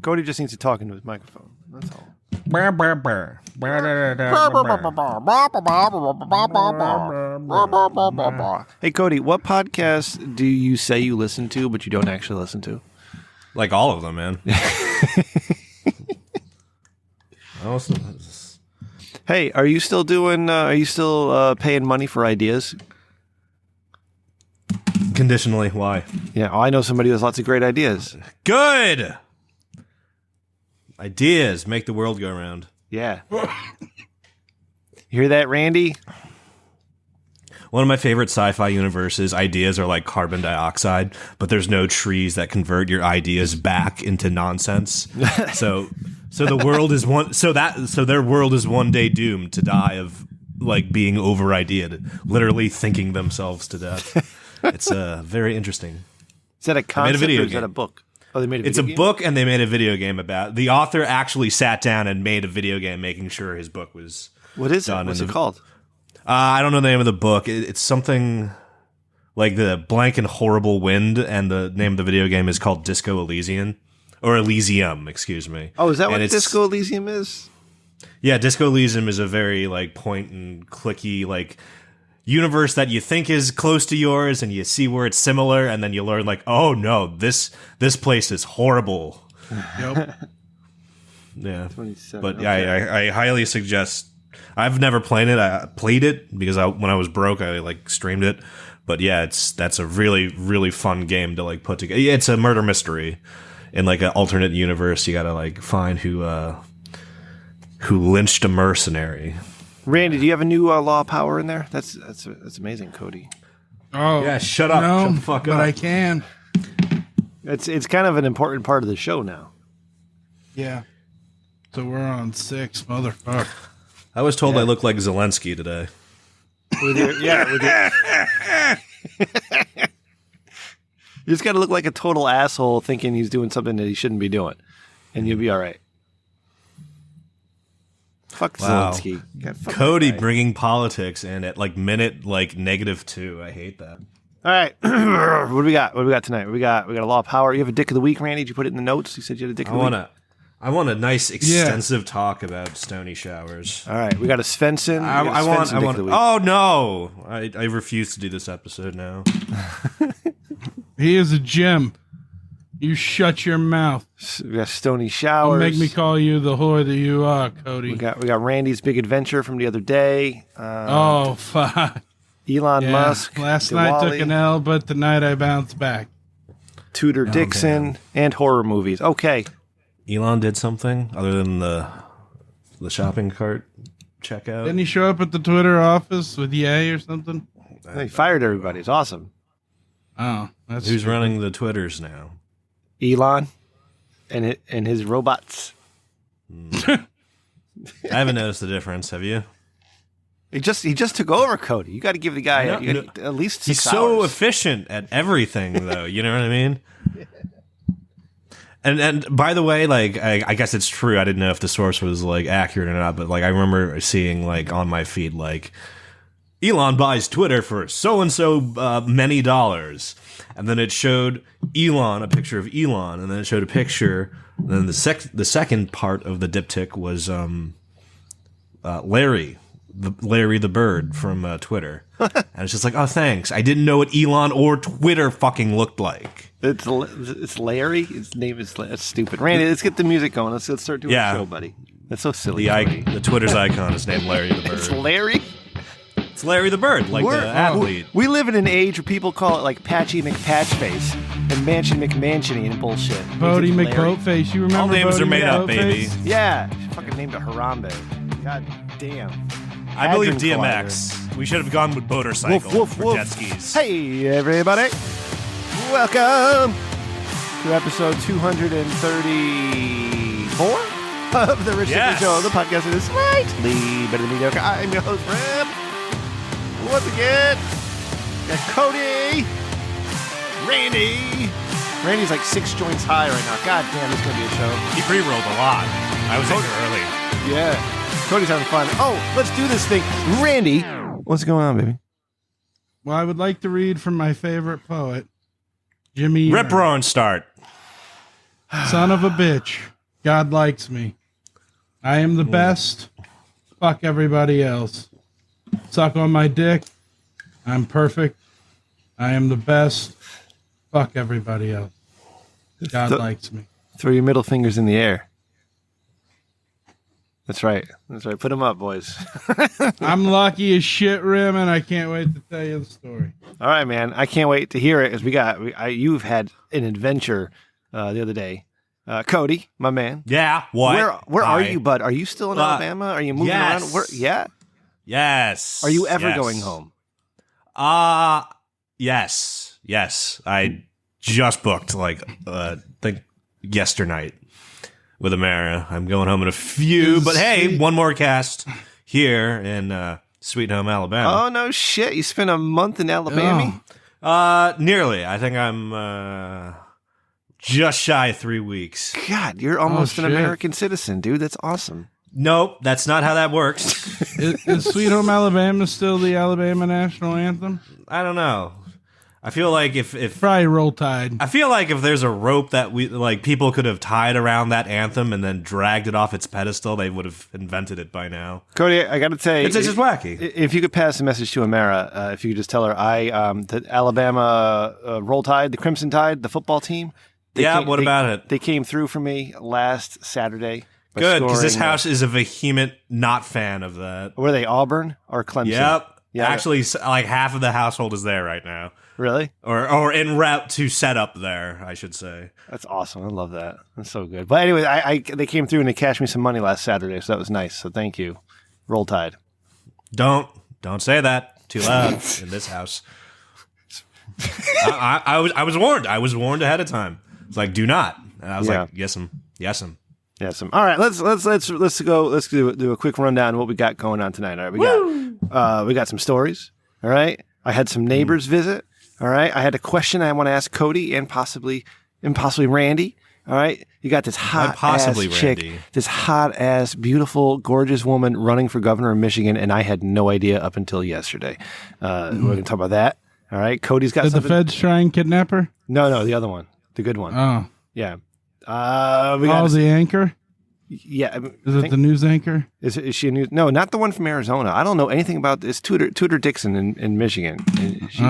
Cody just needs to talk into his microphone. That's all. Hey, Cody, what podcast do you say you listen to, but you don't actually listen to? Like all of them, man. Hey, are you still doing? Are you still paying money for ideas? Conditionally, why? Yeah, I know somebody who has lots of great ideas. Good. Ideas make the world go round. Yeah. You hear that, Randy? One of my favorite sci-fi universes, ideas are like carbon dioxide, but there's no trees that convert your ideas back into nonsense. So the world is so their world is one day doomed to die of like being over-ideaed, literally thinking themselves to death. It's very interesting. Is that a concept or is that a book? Oh, they made a video game? It's a book, and they made a video game about it. The author actually sat down and made a video game making sure his book was What is done. it? What's it called? I don't know the name of the book. It's something like The Blank and Horrible Wind, and the name of the video game is called Disco Elysium. Or Elysium, excuse me. Oh, is that what Disco Elysium is? Yeah, Disco Elysium is a very like point and clicky like universe that you think is close to yours, and you see where it's similar, and then you learn like, oh no, this place is horrible. Yep. Yeah, but okay. I highly suggest. I've never played it. I played it because when I was broke, I like streamed it. But yeah, that's a really really fun game to like put together. It's a murder mystery in like an alternate universe. You got to like find who lynched a mercenary. Randy, do you have a new law of power in there? That's amazing, Cody. Oh yeah, shut up, no, shut the fuck but up. I can. It's kind of an important part of the show now. Yeah. So we're on 6, motherfucker. I was told I look like Zelensky today. With your. You just got to look like a total asshole thinking he's doing something that he shouldn't be doing, and you'll be all right. Fuck Wow. Zelensky. God, fuck Cody that guy. bringing politics in at like minute like -2. I hate that. All right. What do we got? What do we got tonight? We got a law of power. You have a dick of the week, Randy? Did you put it in the notes? You said you had a dick of the week. I want a nice extensive talk about stony showers. All right. We got a Svensson. I want. Oh no! I refuse to do this episode now. He is a gem. You shut your mouth. We got stony showers. Don't make me call you the whore that you are, Cody. We got Randy's big adventure from the other day. Oh, fuck. Elon Musk. Last Diwali, night took an L, but tonight I bounced back. Tudor Dixon and horror movies. Okay. Elon did something other than the shopping cart checkout. Didn't he show up at the Twitter office with Yay or something? He fired everybody. It's awesome. Oh, that's Who's running the Twitters now? Elon and his robots. I haven't noticed the difference. Have you? He just took over, Cody. You got to give the guy at least 6 He's hours. so efficient at everything, though. You know what I mean? And by the way, like I guess it's true. I didn't know if the source was like accurate or not, but like I remember seeing like on my feed like Elon buys Twitter for so and so many dollars, and then it showed Elon, a picture of Elon, and then it showed a picture. And then the second part of the diptych was Larry the bird from Twitter, and it's just like, oh, thanks. I didn't know what Elon or Twitter fucking looked like. It's Larry. His name is. That's stupid. Randy, let's get the music going. Let's start doing the show, buddy. That's so silly. The Twitter's icon is named Larry the bird. It's Larry. It's Larry the bird, like the athlete. We live in an age where people call it like Patchy McPatchface and Mansion McMansiony and bullshit. Bodie McBoatface. You remember all names Bodie are made up, McBoatface? baby. Yeah, she fucking named it Harambe. God damn. I believe Hadron DMX. We should have gone with motorcycle for jet skis. Hey, everybody. Welcome to episode 234 of the Rich Dickman Show, the podcast that is slightly better than mediocre. I'm your host, Rip. Once again, got Cody, Randy. Randy's like 6 joints high right now. God damn, it's going to be a show. He pre-rolled a lot. I was in here early. Yeah. Cody's having fun. Oh, let's do this thing. Randy, what's going on, baby? Well, I would like to read from my favorite poet, Jimmy. Rip roaring start. Son of a bitch. God likes me. I am the best. Fuck everybody else. Suck on my dick. I'm perfect. I am the best. Fuck everybody else. God likes me. Throw your middle fingers in the air. That's right. Put them up, boys. I'm lucky as shit, Rim, and I can't wait to tell you the story. All right, man. I can't wait to hear it because you've had an adventure the other day. Cody, my man. Yeah. What? Where are you, bud? Are you still in Alabama? Are you moving around? Yes. Are you ever going home? Yes. I just booked I think yesternight with Amara. I'm going home in a few, but hey, one more cast here in Sweet Home, Alabama. Oh no shit! You spent a month in Alabama? Nearly. I think I'm just shy of 3 weeks. God, you're almost an American citizen, dude. That's awesome. Nope, that's not how that works. Is Sweet Home Alabama still the Alabama national anthem? I don't know. I feel like if probably Roll Tide. I feel like if there's a rope that people could have tied around that anthem and then dragged it off its pedestal, they would have invented it by now. Cody, I got to say, it's just wacky. If you could pass a message to Amara, if you could just tell her, the Alabama Roll Tide, the Crimson Tide, the football team. What about it? They came through for me last Saturday. Good, because this house is a vehement not fan of that. Were they Auburn or Clemson? Yep. Yeah. Actually, like half of the household is there right now. Really? Or en route to set up there, I should say. That's awesome. I love that. That's so good. But anyway, they came through and they cashed me some money last Saturday, so that was nice. So thank you. Roll Tide. Don't say that too loud in this house. I was warned. I was warned ahead of time. It's like, do not. And I was like, yes'm. All right, let's go. Let's do a quick rundown of what we got going on tonight. All right, we got some stories. All right, I had some neighbors visit. All right, I had a question I want to ask Cody and possibly Randy. All right, you got this hot ass chick, this hot ass, beautiful, gorgeous woman running for governor of Michigan, and I had no idea up until yesterday. We're going to talk about that. All right, Cody's got. Did the feds try and kidnap her? No, the other one. The good one. Oh. Yeah. The anchor? Yeah. Is it the news anchor? Is she a news? No, not the one from Arizona. I don't know anything about this. Tudor Dixon in Michigan. She's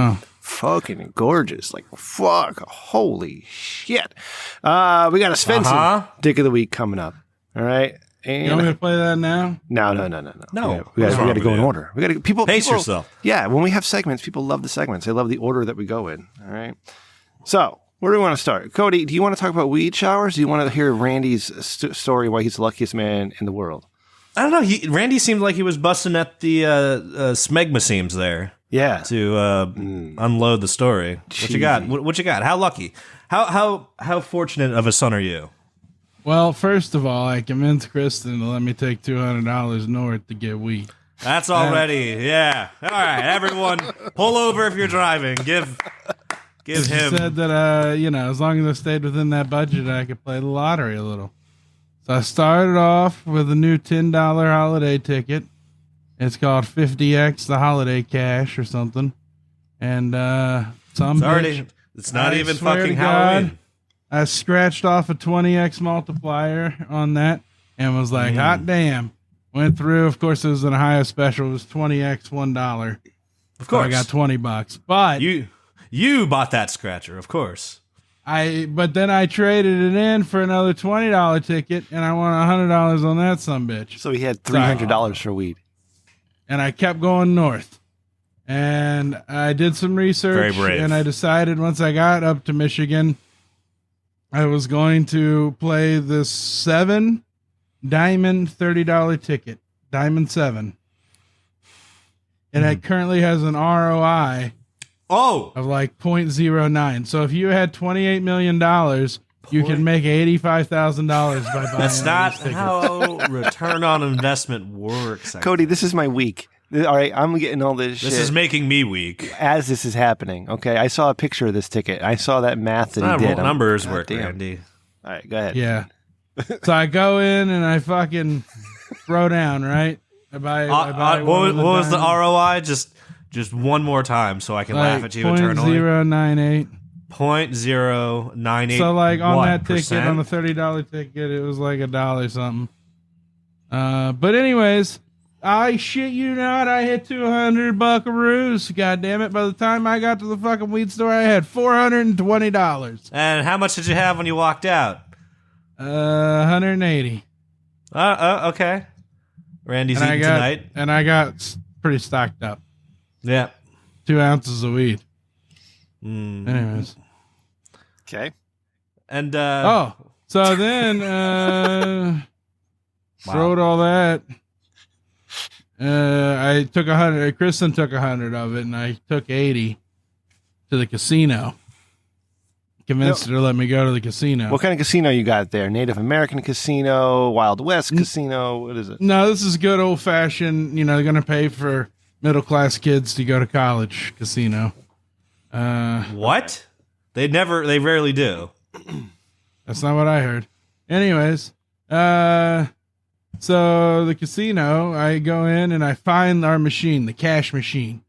fucking gorgeous. Like, fuck. Holy shit. We got a Svenson Dick of the Week coming up. All right. And you want me to play that now? No. No. We got to go in order. We got to pace yourself. Yeah. When we have segments, people love the segments. They love the order that we go in. All right. So, where do we want to start? Cody, do you want to talk about weed showers? Do you want to hear Randy's story why he's the luckiest man in the world? I don't know. Randy seemed like he was busting at the smegma seams there. Yeah. To unload the story. What you got? What you got? How lucky? How fortunate of a son are you? Well, first of all, I convinced Kristen to let me take $200 north to get weed. That's already, yeah. All right, everyone, pull over if you're driving. Give him. She said that, as long as I stayed within that budget, I could play the lottery a little. So I started off with a new $10 holiday ticket. It's called 50X, the holiday cash or something. And it's not even fucking Halloween. I scratched off a 20X multiplier on that and was like, hot damn. Went through. Of course, it was an Ohio special. It was 20X, $1. Of course. So I got $20. But you bought that scratcher, of course. But then I traded it in for another $20 ticket, and I won $100 on that sumbitch. So he had $300 for weed. And I kept going north. And I did some research. Very brave. And I decided once I got up to Michigan, I was going to play this 7 diamond $30 ticket. Diamond 7. It currently has an ROI of like 0.09. So if you had $28 million, you can make $85,000 by buying. That's not how return on investment works. Cody, this is my week. All right, I'm getting all this shit. This is making me weak. As this is happening, okay? I saw a picture of this ticket. I saw that math that he did. Numbers work, Randy. All right, go ahead. Yeah. So I go in and I fucking throw down, right? I buy what was the ROI? Just one more time so I can laugh at you eternally. 0.098. .098. So like on that ticket, percent? on the $30 ticket, it was like $1 something. But anyways, I shit you not, I hit 200 buckaroos. God damn it! By the time I got to the fucking weed store, I had $420. And how much did you have when you walked out? 180. Okay. Randy's eating tonight. And I got pretty stocked up. Yeah. 2 ounces of weed. Anyways. Okay. And so then wrote all that. I took 100. Kristen took 100 of it, and I took 80 to the casino. Convinced her to let me go to the casino. What kind of casino you got there? Native American casino, Wild West casino? What is it? No, this is good old fashioned. You know, they're gonna pay for middle class kids to go to college casino. What? They rarely do. That's not what I heard. Anyways, so the casino, I go in and I find our machine, the cash machine.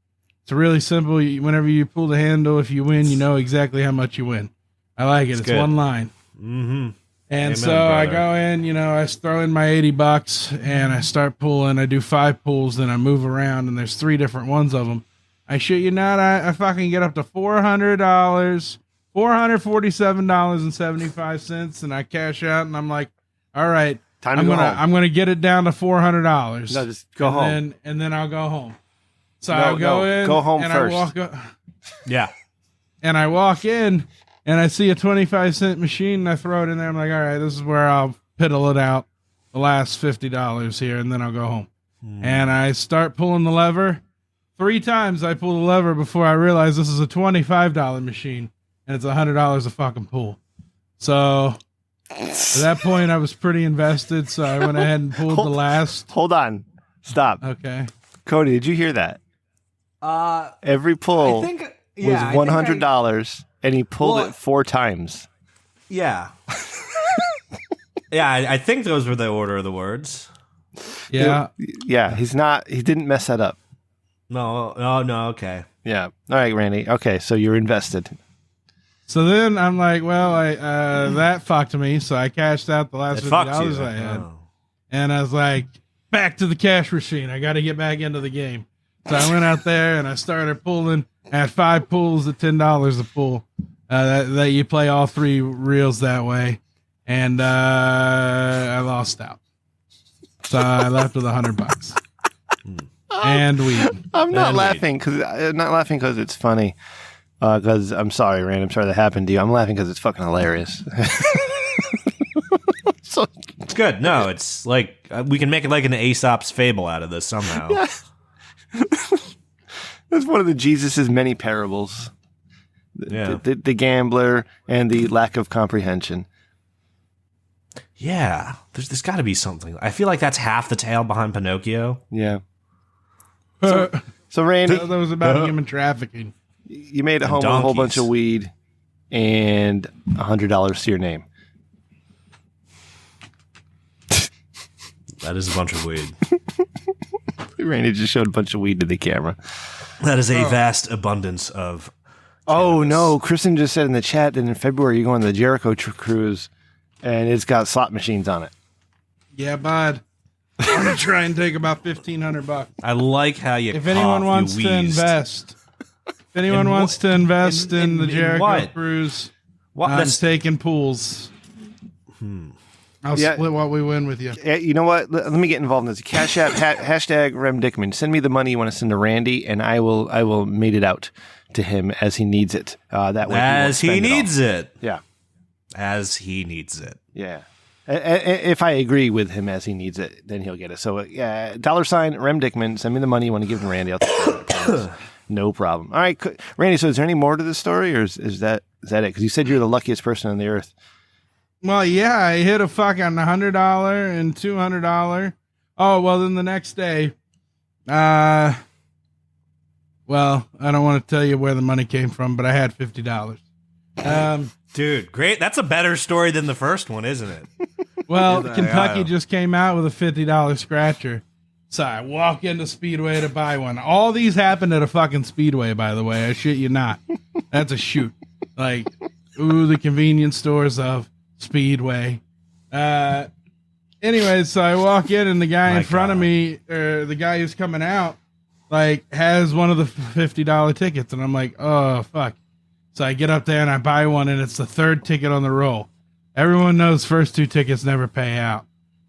It's really simple. Whenever you pull the handle, if you win, you know exactly how much you win. I like it. It's one line. Mm-hmm. And so I go in, you know, I throw in my $80 and I start pulling. I do 5 pulls, then I move around, and there's 3 different ones of them. I shit you not, I fucking get up to $400, $447.75, and I cash out, and I'm like, all right, I'm gonna get it down to $400. No, just go home. And then I'll go home. So I'll go in. Go home and first. Yeah. And I walk in. And I see a 25-cent machine, and I throw it in there. I'm like, all right, this is where I'll piddle it out the last $50 here, and then I'll go home. And I start pulling the lever. 3 times I pull the lever before I realize this is a $25 machine, and it's $100 a fucking pull. So at that point, I was pretty invested, so I went ahead and pulled the last. Hold on. Stop. Okay. Cody, did you hear that? Every pull was $100. And he pulled it 4 times. Yeah. Yeah, I think those were the order of the words. Yeah. Yeah, he didn't mess that up. No, okay. Yeah. All right, Randy. Okay, so you're invested. So then I'm like, well, that fucked me, so I cashed out the last $50 I had. Oh. And I was like, back to the cash machine. I got to get back into the game. So I went out there and I started pulling. I had 5 pulls at $10 a pull. That you play all 3 reels that way, and I lost out. So I left with $100 and weed. I'm not laughing because it's funny. Because I'm sorry, Rand. I'm sorry that happened to you. I'm laughing because it's fucking hilarious. So it's good. No, it's like we can make it like an Aesop's fable out of this somehow. Yeah. That's one of the Jesus's many parables. The gambler and the lack of comprehension. Yeah, there's got to be something. I feel like that's half the tale behind Pinocchio. Yeah. So Randy, that was about human trafficking. You made it home with a whole bunch of weed and $100 to your name. That is a bunch of weed. Randy just showed a bunch of weed to the camera. That is a vast abundance of. Oh, no. Kristen just said in the chat that in February you're going to the Jericho cruise and it's got slot machines on it. Yeah, bud. I'm going to try and take about $1,500. I like how you. If anyone wants to invest, in the Jericho cruise, I'm taking pools. I'll split what we win with you. You know what? Let me get involved in this. Cash App, hashtag Rem Dickman. Send me the money you want to send to Randy, and I will mate it out to him as he needs it. That way, as he needs it. Yeah, as he needs it. Yeah. If I agree with him as he needs it, then he'll get it. So yeah, $ Rem Dickman. Send me the money you want to give to Randy. I'll take it. No problem. All right, Randy. So is there any more to this story, or is that it? Because you said you're the luckiest person on the earth. Well, yeah, I hit a fucking $100 and $200. Oh, well, then the next day, well, I don't want to tell you where the money came from, but I had $50. Dude, great. That's a better story than the first one, isn't it? Well, Kentucky just came out with a $50 scratcher. So I walk into Speedway to buy one. All these happened at a fucking Speedway, by the way. I shit you not. That's a shoot. Like, ooh, the convenience stores of Speedway. Anyway, so I walk in and the guy in front of me, or the guy who's coming out, like has one of the $50 tickets. And I'm like, oh, fuck. So I get up there and I buy one and it's the third ticket on the roll. Everyone knows first 2 tickets never pay out.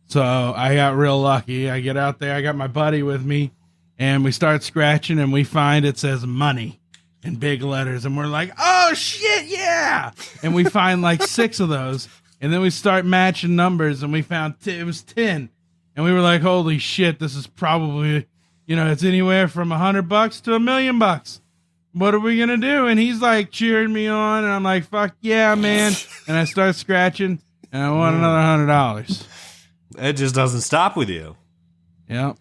So I got real lucky. I get out there. I got my buddy with me and we start scratching and we find it says money in big letters. And we're like, oh shit, yeah. And we find like 6 of those. And then we start matching numbers and we found it was 10. And we were like, holy shit, this is probably, it's anywhere from $100 to $1 million. What are we going to do? And he's like cheering me on. And I'm like, fuck yeah, man. And I start scratching and I want another $100. It just doesn't stop with you. Yep.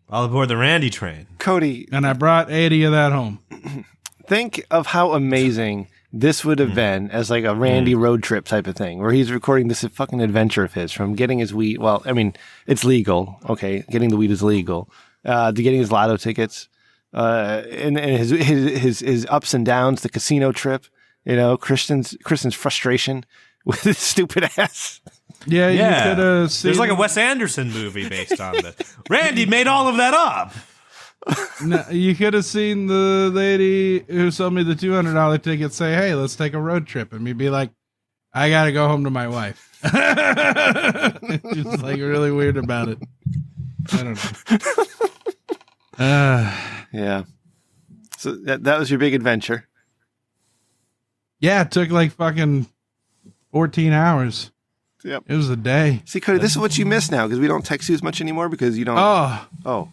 All aboard the Randy train. Cody. And I brought 80 of that home. Think of how amazing this would have been as like a Randy road trip type of thing, where he's recording this fucking adventure of his, from getting his weed. Well, I mean, it's legal. Okay. Getting the weed is legal. To getting his lotto tickets, and his ups and downs, the casino trip, Kristen's frustration with his stupid ass. Yeah. You could have seen. There's like a Wes Anderson movie based on this. Randy made all of that up. No, you could have seen the lady who sold me the $200 ticket say, hey, let's take a road trip. And me be like, I got to go home to my wife. She's like really weird about it. I don't know. Yeah. So that was your big adventure. Yeah. It took like fucking 14 hours. Yep. It was a day. See, Cody, this is what you miss now because we don't text you as much anymore because you don't. Oh.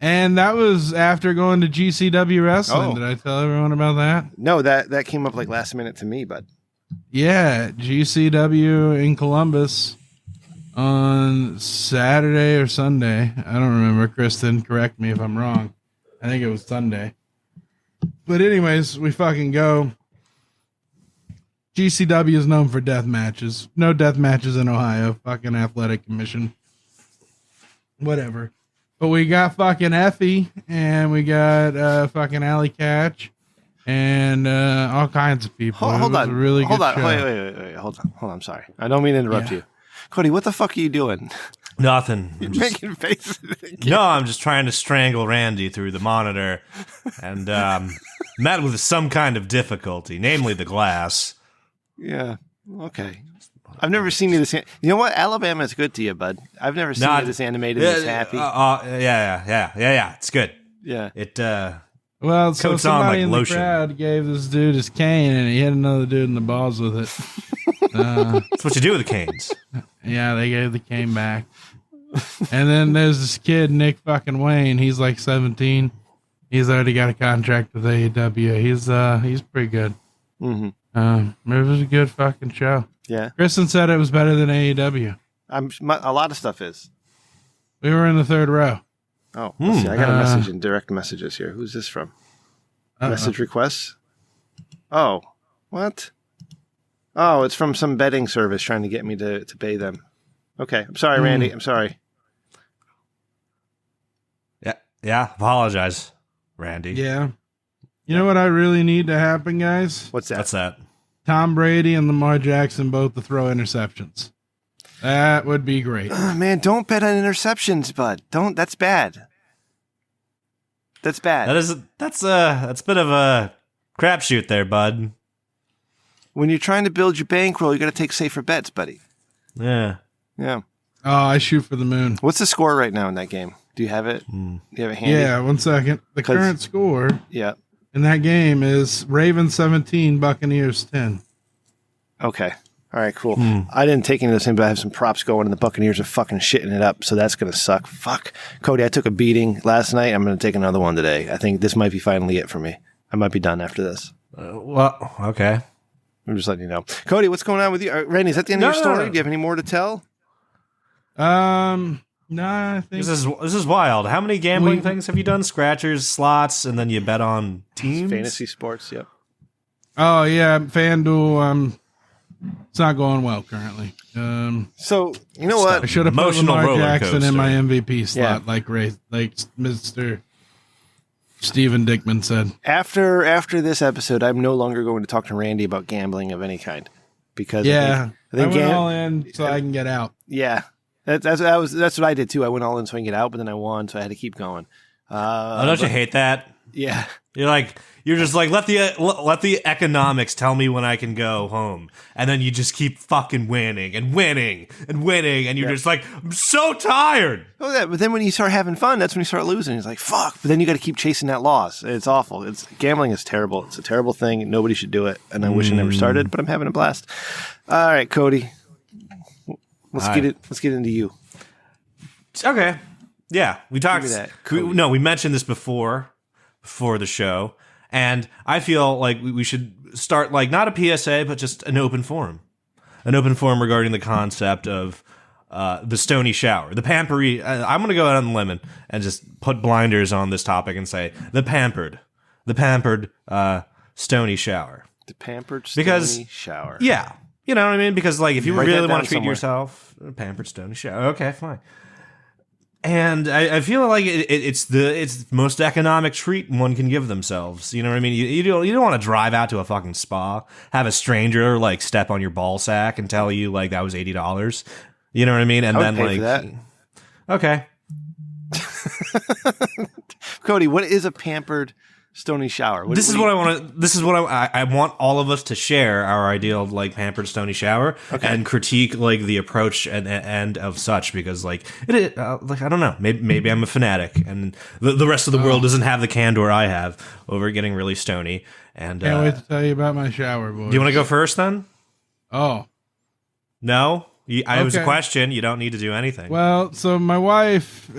And that was after going to GCW Wrestling. Oh. Did I tell everyone about that? No, that came up like last minute to me, bud. Yeah, GCW in Columbus on Saturday or Sunday. I don't remember. Kristen, correct me if I'm wrong. I think it was Sunday. But anyways, we fucking go. GCW is known for death matches. No death matches in Ohio. Fucking athletic commission. Whatever. But we got fucking Effie, and we got fucking Alley Catch, and all kinds of people. Hold on. Really hold good on. show. Wait. Hold on. I'm sorry. I don't mean to interrupt you. Cody, what the fuck are you doing? Nothing. You're making faces. No, I'm just trying to strangle Randy through the monitor, and met with some kind of difficulty, namely the glass. Yeah. Okay. I've never seen you this. You know what? Alabama is good to you, bud. I've never seen you this animated, this happy. Yeah. It's good. Yeah. It. Well, so coats on somebody like in lotion. the crowd gave this dude his cane, and he hit another dude in the balls with it. That's what you do with the canes. Yeah, they gave the cane back. And then there's this kid, Nick fucking Wayne. He's like 17. He's already got a contract with AEW. He's pretty good. Mm-hmm. It was a good fucking show. Yeah. Kristen said it was better than AEW. A lot of stuff is. We were in the third row. Oh, let's see. I got a message in direct messages here. Who's this from? Message requests? Oh, what? Oh, it's from some betting service trying to get me to pay them. Okay. I'm sorry, Randy. I'm sorry. Yeah. Apologize, Randy. Yeah. You know what I really need to happen, guys? What's that? That's that. Tom Brady and Lamar Jackson both to throw interceptions. That would be great. Man, don't bet on interceptions, bud. Don't. That's bad. That's bad. That's a bit of a crapshoot there, bud. When you're trying to build your bankroll, you got to take safer bets, buddy. Yeah. Yeah. Oh, I shoot for the moon. What's the score right now in that game? Do you have it? Do you have it handy? Yeah, 1 second. The current score Yeah. in that game is Ravens 17, Buccaneers 10. Okay. All right, cool. I didn't take any of this in, but I have some props going, and the Buccaneers are fucking shitting it up, so that's going to suck. Fuck. Cody, I took a beating last night. I'm going to take another one today. I think this might be finally it for me. I might be done after this. Well, okay. I'm just letting you know. Cody, what's going on with you? Randy, is that the end of your story? No. Do you have any more to tell? No, I think This is wild. How many gambling things have you done? Scratchers, slots, and then you bet on teams? Fantasy sports, yep. Oh yeah, FanDuel. It's not going well currently. So you know what? I should have put Emotional Lamar roller Jackson in coaster. my MVP slot, Yeah. like Mr. Stephen Dickman said. After this episode, I'm no longer going to talk to Randy about gambling of any kind because I think went all in so I can get out. Yeah, that's what I did too. I went all in so I can get out, but then I won, so I had to keep going. Don't you hate that? Yeah, you're just like let the economics tell me when I can go home, and then you just keep fucking winning and winning and winning, and you're just like, I'm so tired. Oh, yeah, but then when you start having fun, that's when you start losing. It's like fuck, but then you got to keep chasing that loss. It's awful. Gambling is terrible. It's a terrible thing. Nobody should do it, and I wish I never started, but I'm having a blast. All right, Cody, let's get into you. Okay, yeah, we talked. Give me that, We mentioned this before the show. And I feel like we should start like not a PSA, but just an open forum regarding the concept of the stony shower, the pampery. I'm going to go out on the limb and just put blinders on this topic and say the pampered stony shower. The pampered stony shower. Yeah, you know what I mean? Because like if you really want to treat somewhere. yourself, a pampered stony shower. Okay, fine. And I feel like it's the most economic treat one can give themselves. You know what I mean? You don't want to drive out to a fucking spa, have a stranger like step on your ball sack and tell you like that was $80. You know what I mean? And I would then pay like, for that. okay, Cody, what is a pampered stony shower? This is what I want all of us to share our ideal like pampered stony shower and critique like the approach and of such, because like like I don't know, maybe I'm a fanatic and the rest of the world doesn't have the candor I have over getting really stony. And Can't wait to tell you about my shower, boys. do you want to go first then? Oh. No? It was a question. You don't need to do anything. Well, so my wife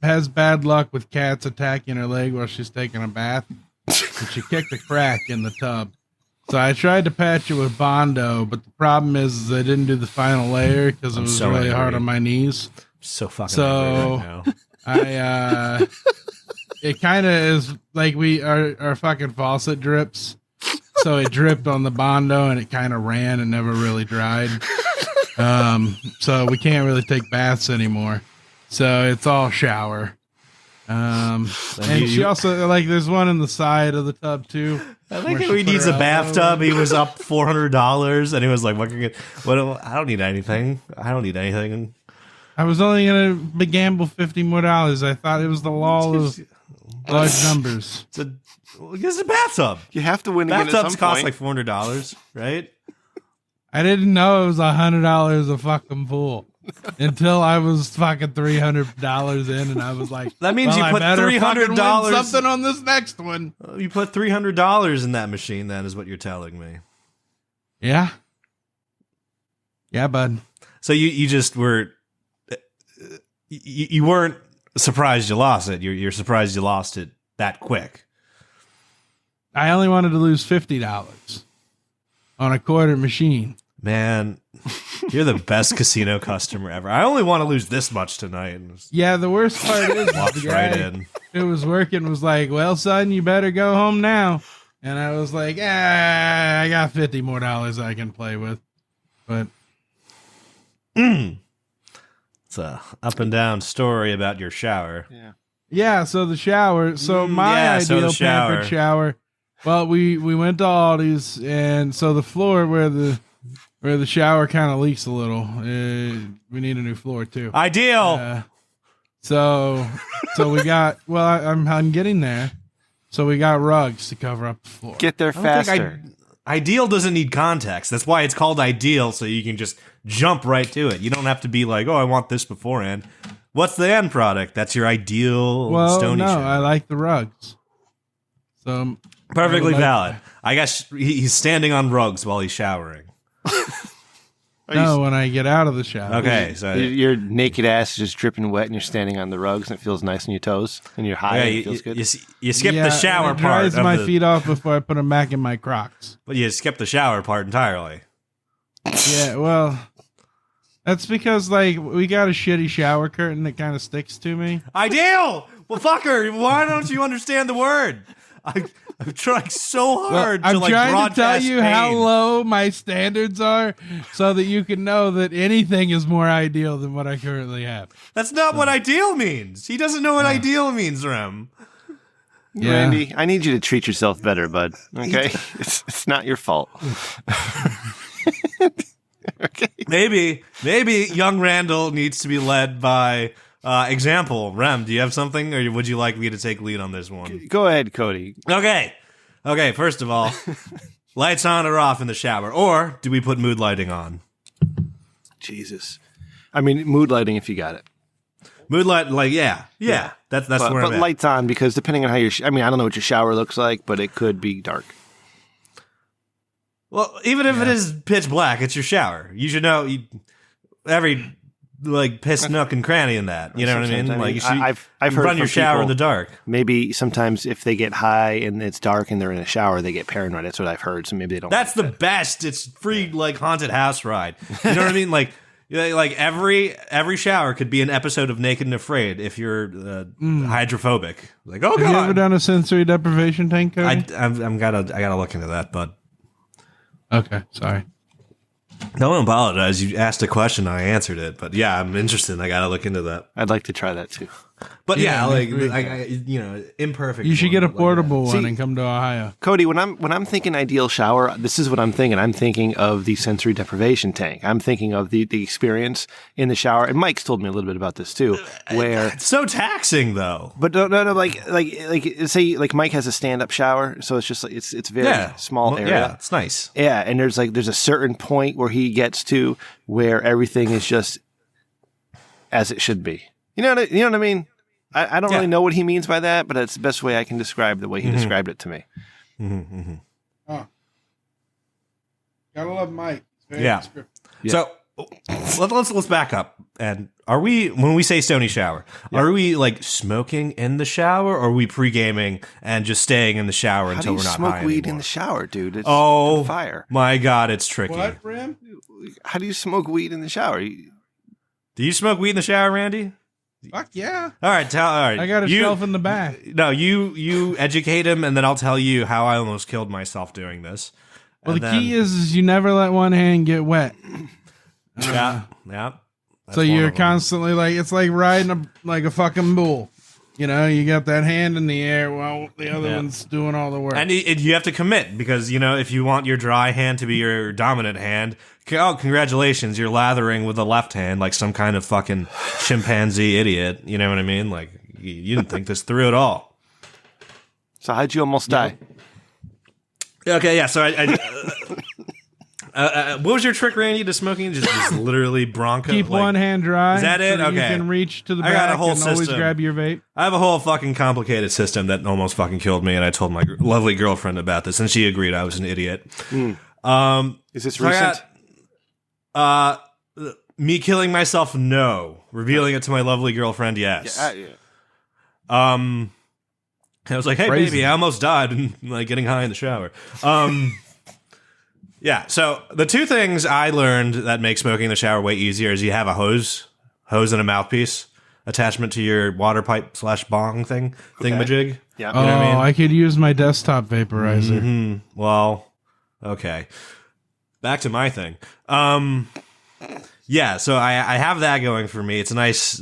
has bad luck with cats attacking her leg while she's taking a bath. And she kicked a crack in the tub. So I tried to patch it with Bondo, but the problem is I didn't do the final layer because it was so really hard on my knees. So fucking angry right now. It kind of is like our fucking faucet drips. So it dripped on the Bondo and it kind of ran and never really dried. So we can't really take baths anymore. So it's all shower. And she also like there's one in the side of the tub too. I think he needs a bathtub. He was up $400 and he was like, what I don't need anything. I was only gonna gamble $50 more. I thought it was the law of large numbers. It's a bathtub. You have to win again at some point. Bathtubs cost like $400, right? I didn't know it was $100 a fucking pool until I was fucking $300 in, and I was like, "That means you put $300 something on this next one." You put $300 in that machine. Then is what you're telling me. Yeah, bud. So you just were you weren't surprised you lost it. You're surprised you lost it that quick. I only wanted to lose $50 on a quarter machine. Man, you're the best casino customer ever. I only want to lose this much tonight. Yeah, the worst part is walked right in. Who was working was like, "Well, son, you better go home now." And I was like, I got $50 more I can play with. But it's a up and down story about your shower. Yeah, so the shower. So my ideal pampered shower. Well, we went to Aldi's, and so the floor where the shower kind of leaks a little. We need a new floor too. Ideal. So we got. Well, I'm getting there. So we got rugs to cover up the floor. Get there faster. Ideal doesn't need context. That's why it's called ideal, so you can just jump right to it. You don't have to be like, "Oh, I want this beforehand." What's the end product? That's your ideal stony shower. I like the rugs. So perfectly valid. I guess he's standing on rugs while he's showering. No, when I get out of the shower. Okay, so your naked ass is just dripping wet, and you're standing on the rugs, and it feels nice on your toes, and you're high, and it feels good. You skip the shower part. It dries my feet off before I put them back in my Crocs. But you skip the shower part entirely. Yeah, well, that's because like we got a shitty shower curtain that kind of sticks to me. Ideal. Well, fucker, why don't you understand the word? I'm trying so hard to like I'm trying to tell you pain. how low my standards are so that you can know that anything is more ideal than what I currently have. That's not what ideal means. He doesn't know what ideal means, Rem. Yeah. Randy, I need you to treat yourself better, bud. Okay? It's not your fault. Okay. Maybe young Randall needs to be led by example. Rem, do you have something, or would you like me to take lead on this one? Go ahead, Cody. Okay, first of all, lights on or off in the shower, or do we put mood lighting on? Jesus. I mean, mood lighting if you got it. Mood light, like, yeah. That's where I'm But at. lights on, because depending on how I don't know what your shower looks like, but it could be dark. Well, even if it is pitch black, it's your shower. You should know every piss nook and cranny in that. You know what I mean? Like, you should, I've heard run your from shower people, in the dark. Maybe sometimes if they get high and it's dark and they're in a shower, they get paranoid. That's what I've heard. So maybe they don't. That's the best. It's free haunted house ride. You know what I mean? Like every shower could be an episode of Naked and Afraid if you're hydrophobic. Like, oh Have you ever god, done a sensory deprivation tank, Cody? I gotta look into that, bud. Okay, sorry. Don't apologize. You asked a question, I answered it. But yeah, I'm interested. I gotta look into that. I'd like to try that too. But Yeah, imperfect. You should get a portable one See- and come to Ohio. Cody, when I'm thinking ideal shower, this is what I'm thinking. I'm thinking of the sensory deprivation tank. I'm thinking of the experience in the shower. And Mike's told me a little bit about this too, where. It's so taxing, though. But no, like say like Mike has a stand up shower, so it's just like it's very small area. Yeah, it's nice. Yeah, and there's a certain point where he gets to where everything is just as it should be. You know what I mean? I don't really know what he means by that, but that's the best way I can describe the way he described it to me. Oh. Gotta love Mike. It's very Yeah. descriptive. Yeah. So let's back up. And when we say stony shower, are we smoking in the shower, or are we pre-gaming and just staying in the shower until we're not smoke high weed anymore? in the shower, dude? It's Oh, fire. My God, it's tricky. What, Rim? How do you smoke weed in the shower? Do you smoke weed in the shower, Randy? Fuck yeah. All right, I got a shelf in the back. No, you educate him, and then I'll tell you how I almost killed myself doing this. Well, And the key is you never let one hand get wet. yeah. That's So one you're of them. constantly it's like riding a fucking bull. You know, you got that hand in the air while the other one's doing all the work. And you have to commit, because, if you want your dry hand to be your dominant hand, congratulations, you're lathering with the left hand like some kind of fucking chimpanzee idiot. You know what I mean? Like, you didn't think this through at all. So how'd you almost die? Okay, yeah, so what was your trick, Randy, to smoking? Just literally bronco? Keep one hand dry. Is that it? So Okay. You can reach to the I back got a whole and always system. grab your vape. I have a whole fucking complicated system that almost fucking killed me, and I told my lovely girlfriend about this, and she agreed I was an idiot. Is this So I recent? got, me killing myself, no. Revealing it to my lovely girlfriend, yes. Yeah. I was like, hey, Crazy. baby, I almost died and getting high in the shower. Yeah, so the two things I learned that make smoking in the shower way easier is you have a hose and a mouthpiece attachment to your water pipe / bong thingamajig. Yeah. You know what I mean? I could use my desktop vaporizer. Well, okay. Back to my thing. Yeah, so I have that going for me. It's a nice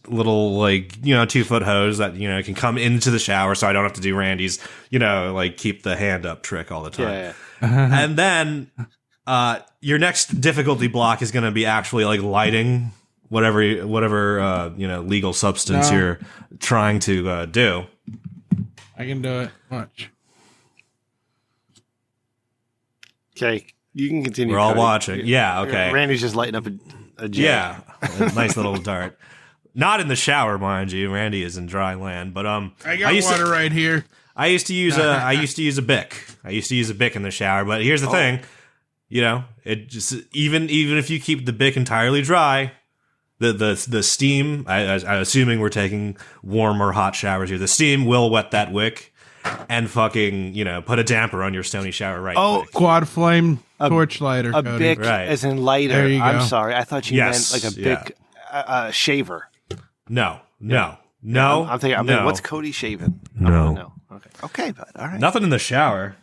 little 2-foot hose that can come into the shower, so I don't have to do Randy's keep the hand up trick all the time. Yeah. And then your next difficulty block is going to be actually lighting whatever legal substance No. you're trying to do. I can do it. Watch. Okay. You can continue. We're all Cody. watching. Yeah, okay. Randy's just lighting up a jet. Yeah, a nice little dart. Not in the shower, mind you. Randy is in dry land, but I got water right here. I used to use a Bic. I used to use a Bic in the shower, but here's the thing, it just even if you keep the Bic entirely dry, the steam. I'm assuming we're taking warm or hot showers here. The steam will wet that wick and fucking put a damper on your stony shower right quick. Quad flame torch lighter. A Cody. Bic Right. as in lighter. There you I'm go. sorry. I thought you Yes, meant like a yeah. Bic shaver. No. I'm thinking, no. what's Cody shaving? No. No. Okay, bud. All right. Nothing in the shower.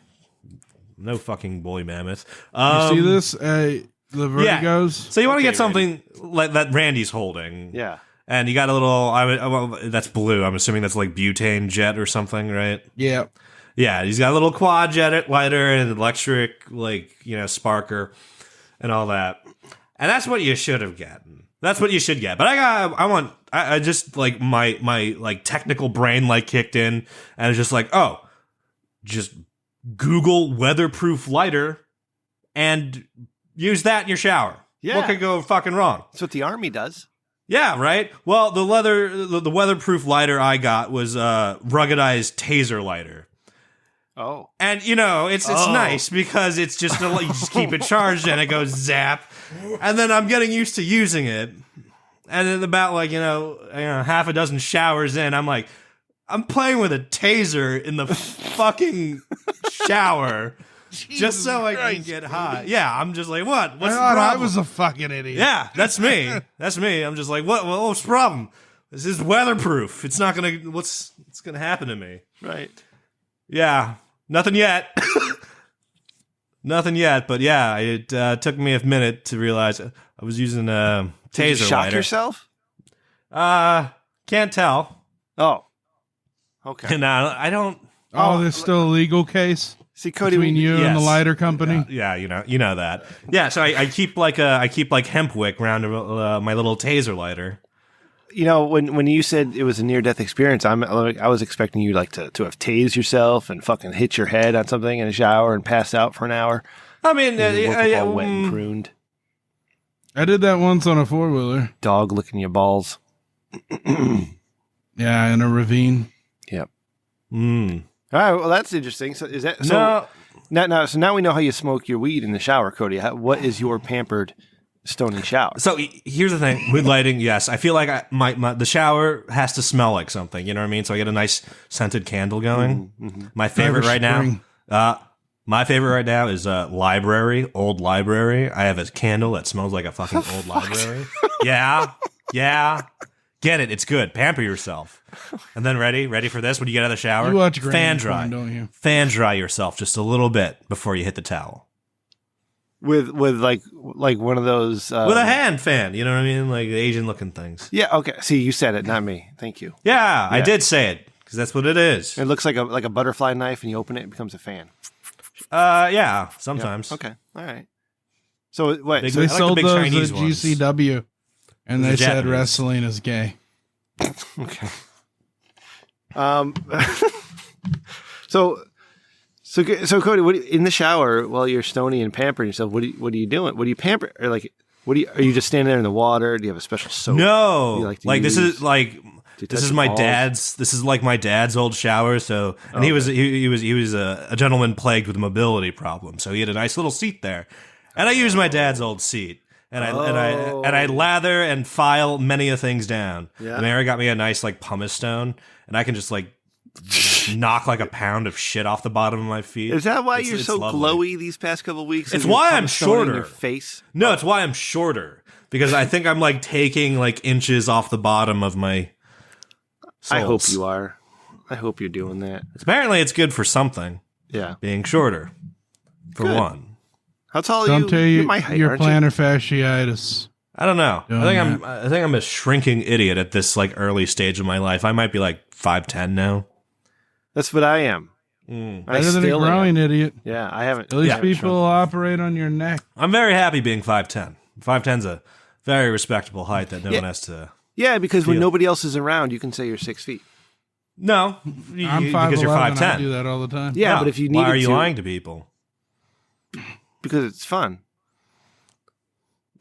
No fucking boy mammoth. You see this? The vertigos. So you want to Okay, get something like that Randy's holding. Yeah. And you got a little, well, that's blue. I'm assuming that's like butane jet or something, right? Yeah. Yeah, he's got a little quad jet lighter and electric, like, sparker and all that. And that's what you should have gotten. That's what you should get. But I just like my like technical brain like kicked in and it's just like, just Google weatherproof lighter and use that in your shower. Yeah. What could go fucking wrong? That's what the Army does. Yeah, right? Well, the weatherproof lighter I got was ruggedized taser lighter. Oh. And, it's nice because it's just, you just keep it charged and it goes zap. And then I'm getting used to using it. And then about, half a dozen showers in, I'm like, I'm playing with a taser in the fucking shower just so I can get high. Yeah, I'm just like, what? What's the problem? I was a fucking idiot. Yeah, that's me. That's me. I'm just like, what's the problem? This is weatherproof. It's not going to, what's going to happen to me? Right. Yeah. Nothing yet. Nothing yet, but yeah, it took me a minute to realize I was using a taser Did you shock lighter. yourself? Can't tell. Oh. Okay. No, I don't. Oh, there's still a legal case See, Cody, between you and the Yes. lighter company. Yeah, you know that. Yeah, so I keep like hemp wick around my little taser lighter. when you said it was a near-death experience, I was expecting you to have tased yourself and fucking hit your head on something in a shower and pass out for an hour. I mean, You woke up all wet and pruned. I did that once on a 4-wheeler. Dog licking your balls. Yeah, in a ravine. Yep. Mm. All right. Well, that's interesting. So is that so? No. So now we know how you smoke your weed in the shower, Cody. What is your pampered stony shower? So here's the thing with lighting. Yes, I feel like the shower has to smell like something. You know what I mean? So I get a nice scented candle going. Mm-hmm. My favorite right Spring. now. My favorite right now is old library. I have a candle that smells like a fucking old library. Yeah. Get it? It's good. Pamper yourself. And then ready for this? When you get out of the shower, You watch fan Granny dry. porn, don't you? Fan dry yourself just a little bit before you hit the towel With like one of those with a hand fan. You know what I mean? Like Asian looking things. Yeah. Okay. See, you said it, not me. Thank you. Yeah, I did say it because that's what it is. It looks like a butterfly knife, and you open it, it becomes a fan. Yeah, sometimes. Okay. All right. So what? Big- So, They I like the sold big those Chinese at ones. GCW, and The they said Japanese. wrestling is gay. okay. So Cody, in the shower while you're stony and pampering yourself? What are you doing? What do you pamper? Or are you just standing there in the water? Do you have a special soap? No, you like to like this use? is like Do you this touch is the my balls? dad's. This is like my dad's old shower. So, and he was a gentleman plagued with mobility problems. So he had a nice little seat there, and I used my dad's old seat. And I lather and file many of things down. Yeah. Mary got me a nice like pumice stone, and I can just like knock like a pound of shit off the bottom of my feet. Is that why It's- you're it's so lovely. glowy these past couple of weeks? It's Is your why I'm pumice stone in shorter. your face. No, it's why I'm shorter because I think I'm like taking like inches off the bottom of my soles. I hope you are. I hope you're doing that. Apparently, it's good for something. Yeah. Being shorter, for Good. one. How tall are Don't you? tell You're you my height, your aren't you? plantar fasciitis. I don't know. Doing I think I'm a shrinking idiot at this like early stage of my life. I might be like 5'10" now. That's what I am. Mm. I Better than a still am. growing idiot. Yeah, I haven't. At least yeah, people operate on your neck. I'm very happy being 5'10". 5'10's a very respectable height that no one has to. Yeah, because when Feel. nobody else is around, you can say you're 6 feet. No, I'm 5'11". because you're I 5'10". do that all the time. Yeah, No. but if you needed why are you to, lying to people because it's fun.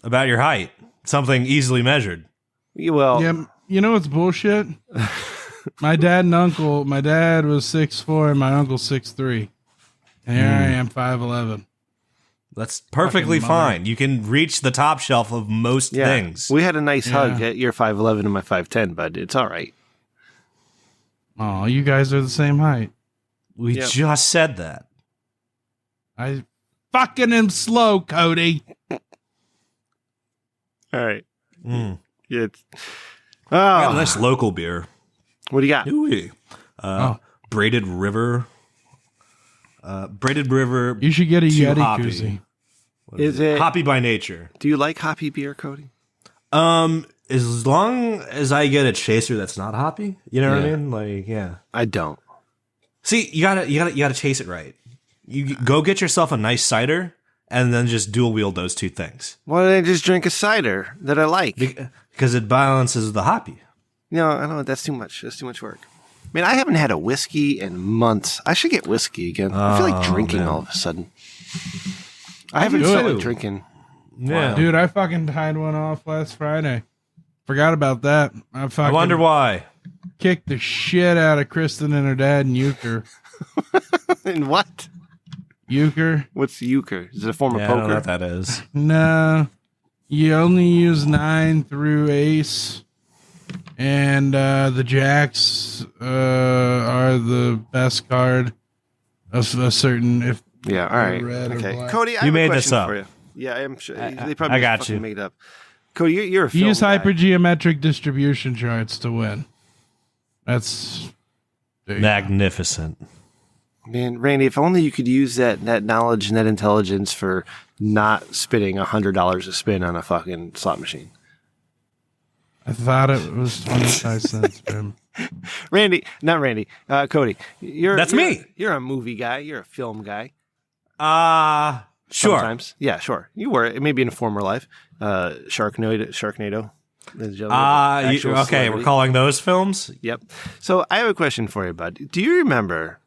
about your height? Something easily measured. Well, Yeah, you know what's bullshit? My dad was 6'4" and my uncle 6'3". And here I am, 5'11". That's perfectly Fucking mother. fine. You can reach the top shelf of most yeah. things. We had a nice hug Yeah. at your 5'11" and my 5'10", but it's all right. Oh, you guys are the same height. We Yep. just said that. I fucking am slow, Cody. All right. Mm. It's, I got a oh, nice local beer. what do you got? Ooh. Braided River. Braided River. You should get a Too Yeti hoppy. koozie. What Is it? Hoppy by nature. Do you like hoppy beer, Cody? Um, as long as I get a chaser that's not hoppy, you know what I Yeah. mean? Like, yeah. I don't. See, you gotta chase it right. You go get yourself a nice cider, and then just dual wield those two things. Why don't I just drink a cider that I like? Because it balances the hoppy. No, I don't. That's too much. That's too much work. Man, I haven't had a whiskey in months. I should get whiskey again. I feel like drinking man. all of a sudden. I haven't do felt too. like drinking. Yeah. Dude, I fucking tied one off last Friday. Forgot about that. I wonder why. Kicked the shit out of Kristen and her dad in euchre. And what? Euchre? What's euchre? Is it a form Yeah, of I don't know poker? what that is. No. You only use 9 through ace. And the jacks are the best card of a certain. If Yeah. All right. red or Okay, black. Cody, I have You a made question this up. for you. Yeah, I'm sure they I probably got fucking you. made it up. Cody, you're a film use guy. hypergeometric distribution charts to win. That's there you go. Magnificent. Man, Randy, if only you could use that knowledge and that intelligence for not spending $100 a spin on a fucking slot machine. I thought it was 25 cents, man. Cody, That's me. You're a movie guy. You're a film guy. Sure. Sometimes. Yeah, sure. You were, maybe in a former life. Sharknado. Actual Okay, celebrity. we're calling those films? Yep. So I have a question for you, bud. Do you remember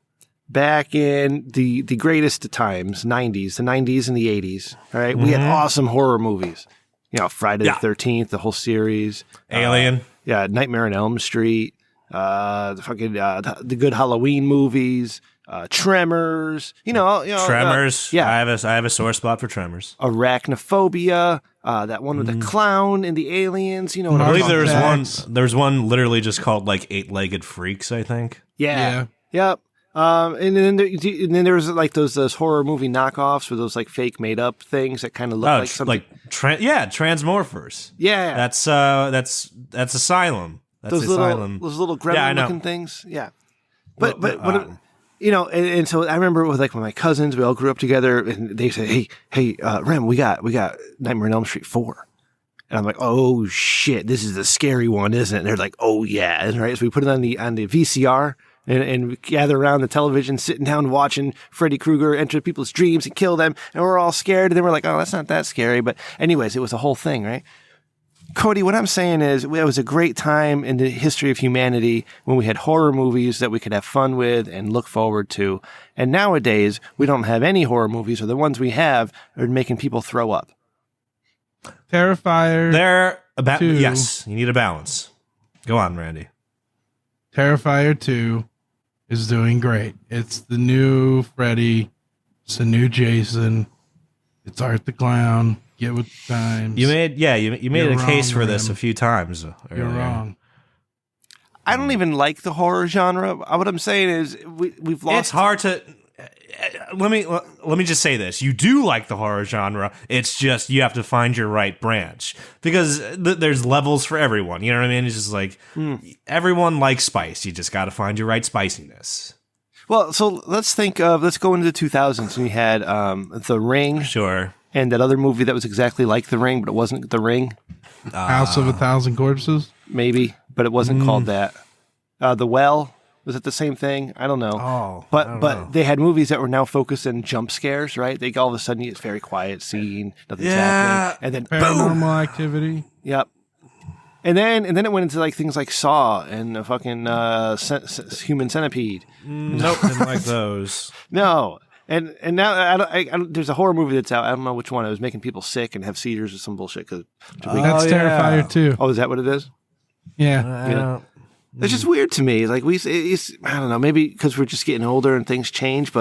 back in the greatest times, the 90s and the 80s, all right, we had awesome horror movies. You know, Friday the 13th, the whole series. Alien. Nightmare on Elm Street, the good Halloween movies, Tremors, Tremors. yeah. I have a sore spot for Tremors. Arachnophobia, that one with the clown and the aliens, you know what I I'm believe talking Tax. about? there's one literally just called like Eight-Legged Freaks, I think. Yeah. Yep. And then there was like those horror movie knockoffs with those like fake made up things that kind of look like something. Transmorphers. Yeah. That's Asylum. That's those Asylum. little Yeah, I gremlin know. looking things. Yeah. But Well, and so I remember with my cousins, we all grew up together, and they say, "Hey, Rem, we got Nightmare on Elm Street 4." And I'm like, "Oh shit, this is the scary one, isn't it?" And they're like, "Oh yeah," and right. So we put it on the VCR and we gather around the television, sitting down watching Freddy Krueger enter people's dreams and kill them, and we're all scared. And then we're like, "Oh, that's not that scary." But anyways, it was a whole thing, right? Cody, what I'm saying is it was a great time in the history of humanity when we had horror movies that we could have fun with and look forward to. And nowadays, we don't have any horror movies, or the ones we have are making people throw up. Terrifier. Yes, you need a balance. Go on, Randy. Terrifier 2 is doing great. It's the new Freddy. It's the new Jason. It's Art the Clown. Get with the times. You made You're a case wrong, for this Rem. a few times. You're earlier. wrong. I don't even like the horror genre. What I'm saying is we've lost. It's hard to. Let me just say this: you do like the horror genre. It's just you have to find your right branch because there's levels for everyone. You know what I mean? It's just like everyone likes spice. You just got to find your right spiciness. Well, so let's go into the 2000s, and we had The Ring Sure. and that other movie that was exactly like The Ring, but it wasn't The Ring, House of a Thousand Corpses. maybe, but it wasn't called that. The Well. Was it the same thing? I don't know. Oh, but I don't but know. they had movies that were now focused on jump scares, right? They all of a sudden it's very quiet scene, nothing's happening, and then boom, Paranormal Activity. yep. And then it went into like things like Saw and the fucking Human Centipede. Nope, didn't like those. No, and now I don't, there's a horror movie that's out. I don't know which one. It was making people sick and have seizures or some bullshit. That's yeah. Terrifier 2. Oh, is that what it is? Yeah. It's just weird to me. Like I don't know, maybe because we're just getting older and things change,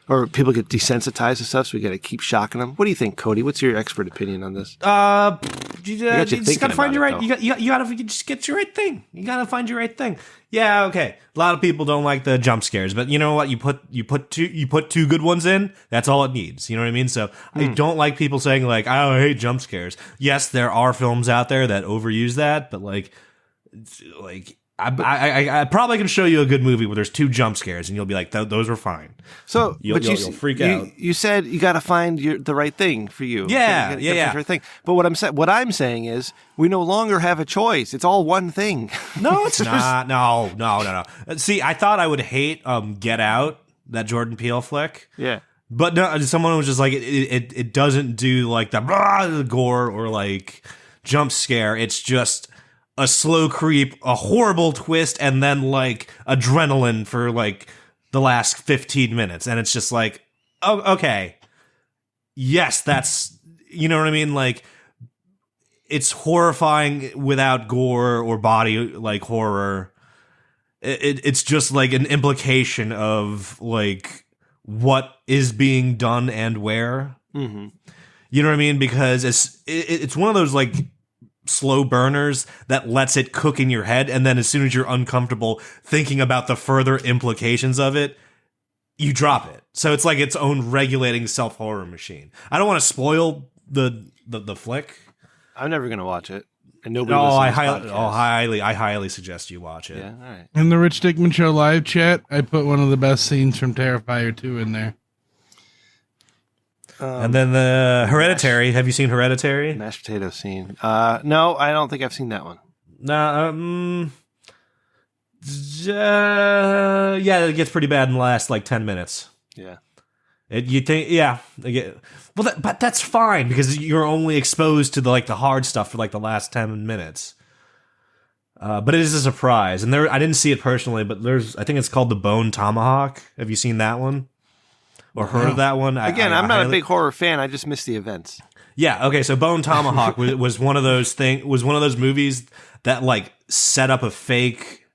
or people get desensitized to stuff, so we got to keep shocking them. What do you think, Cody? What's your expert opinion on this? You got you just thinking gotta find your about right. it, You gotta just get your right thing. You gotta find your right thing. Yeah, okay. A lot of people don't like the jump scares, but you know what? You put two good ones in. That's all it needs. You know what I mean? So I don't like people saying like, "I hate jump scares." Yes, there are films out there that overuse that, but like I probably can show you a good movie where there's 2 jump scares and you'll be like, those were fine. So, you'll freak out. You said you got to find the right thing for you. Yeah, The right thing. But what I'm saying is, we no longer have a choice. It's all one thing. No, it's not. No. See, I thought I would hate Get Out, that Jordan Peele flick. Yeah. But no, someone was just like, it doesn't do like the gore or like jump scare. It's just a slow creep, a horrible twist, and then like adrenaline for like the last 15 minutes. And it's just like, oh, okay. Yes, that's, you know what I mean? Like, it's horrifying without gore or body like horror. It's just like an implication of like what is being done and where. Mm-hmm. You know what I mean? Because it's one of those like slow burners that lets it cook in your head, and then as soon as you're uncomfortable thinking about the further implications of it, you drop it. So it's like its own regulating self-horror machine. I don't want to spoil the flick. I'm never going to watch it. And nobody I highly suggest you watch it. Yeah, all right. In the Rich Dickman Show live chat, I put one of the best scenes from Terrifier 2 in there. And then the Hereditary. Have you seen Hereditary? Mashed potato scene. No, I don't think I've seen that one. No. Yeah, it gets pretty bad in the last like 10 minutes. Yeah. You think, yeah. Well, but that's fine because you're only exposed to the hard stuff for like the last 10 minutes. But it is a surprise, and I didn't see it personally, but I think it's called The Bone Tomahawk. Have you seen that one or heard of that one? Again, I'm not a big horror fan. I just missed the events. Yeah. Okay. So Bone Tomahawk was one of those movies that like set up a fake.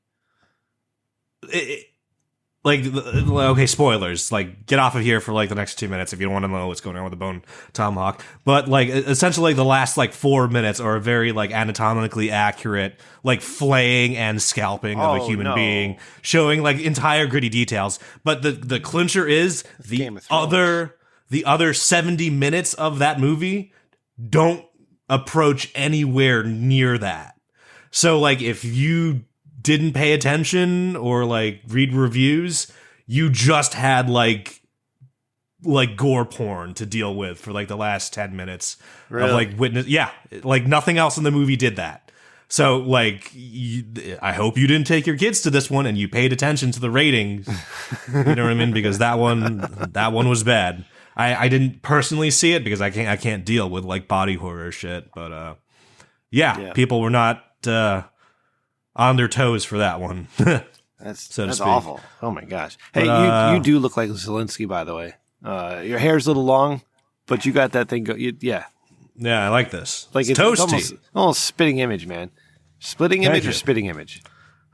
Okay, spoilers. Like, get off of here for like the next 2 minutes if you don't want to know what's going on with the Bone Tomahawk. But like, essentially, the last like 4 minutes are a very like anatomically accurate like flaying and scalping of a human being, showing like entire gritty details. But the clincher is the other 70 minutes of that movie don't approach anywhere near that. So like, if you didn't pay attention or like read reviews, you just had like gore porn to deal with for like the last 10 minutes of like witness. Yeah. Like nothing else in the movie did that. So like, I hope you didn't take your kids to this one and you paid attention to the ratings. You know what I mean? Because that one was bad. I didn't personally see it because I can't deal with like body horror shit, but yeah. People were not on their toes for that one. That's awful. Oh my gosh. Hey, you do look like Zelensky, by the way. Your hair's a little long, but you got that thing. Yeah, I like this. Like it's toasty. Almost spitting image, man. Splitting image or spitting image?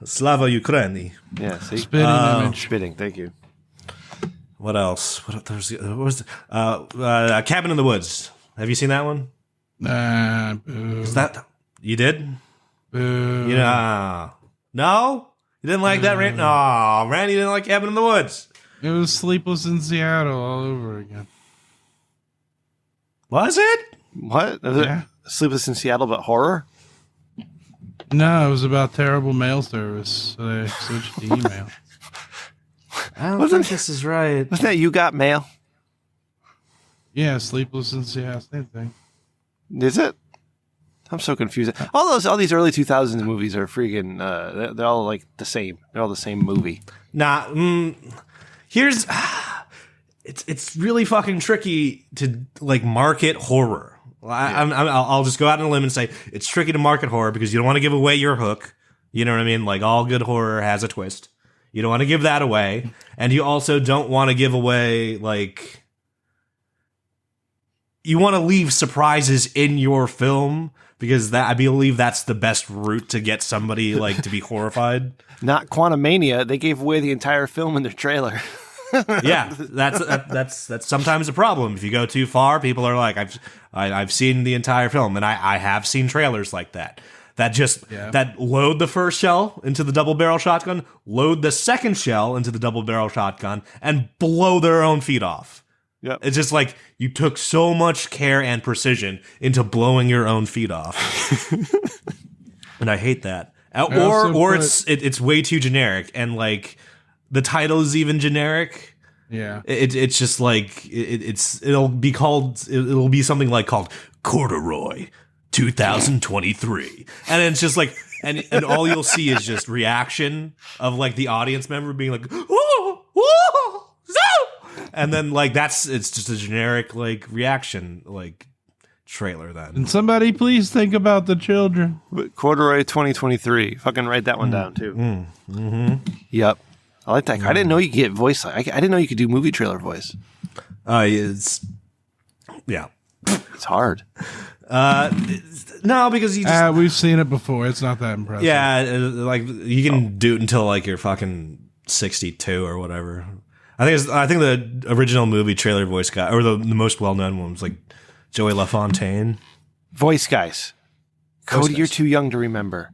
Slava Ukraini. Yeah, see? Spitting image. Spitting. Thank you. What else? What was Cabin in the Woods? Have you seen that one? Is that you did? Boo. No? You didn't like that, Randy? No, Randy didn't like Cabin in the Woods. It was Sleepless in Seattle all over again. Was it? What? Yeah. Sleepless in Seattle, but horror? No, it was about terrible mail service. So they switched to email. I don't think this is right. Wasn't that You Got Mail? Yeah, Sleepless in Seattle, same thing. Is it? I'm so confused. All these early 2000s movies are freaking. They're all like the same. They're all the same movie. Nah. Here's. It's really fucking tricky to like market horror. I'll just go out on a limb and say it's tricky to market horror because you don't want to give away your hook. You know what I mean? Like all good horror has a twist. You don't want to give that away, and you also don't want to give away like. You want to leave surprises in your film. Because I believe that's the best route to get somebody like to be horrified. Not Quantumania. They gave away the entire film in their trailer. Yeah, that's sometimes a problem. If you go too far, people are like, I've seen the entire film, and I have seen trailers like that. That load the first shell into the double barrel shotgun, load the second shell into the double barrel shotgun, and blow their own feet off. Yep. It's just like you took so much care and precision into blowing your own feet off. And I hate that. Or it's way too generic, and like the title is even generic. Yeah, it's just like it'll be something like called Corduroy 2023, and it's just like and all you'll see is just reaction of like the audience member being like, whoa, whoa, so, and then like it's just a generic like reaction like trailer. Then and somebody please think about the children. Corduroy 2023. Fucking write that one down too. Mm-hmm. Yep, I like that. I didn't know you could get voice. I didn't know you could do movie trailer voice. It's hard. No, because you just We've seen it before. It's not that impressive. yeah, like you can do it until like you're fucking 62 or whatever. I think the original movie trailer voice guy, or the most well known one, was like Joey LaFontaine. Voice guys. Cody, guys. you're too young to remember.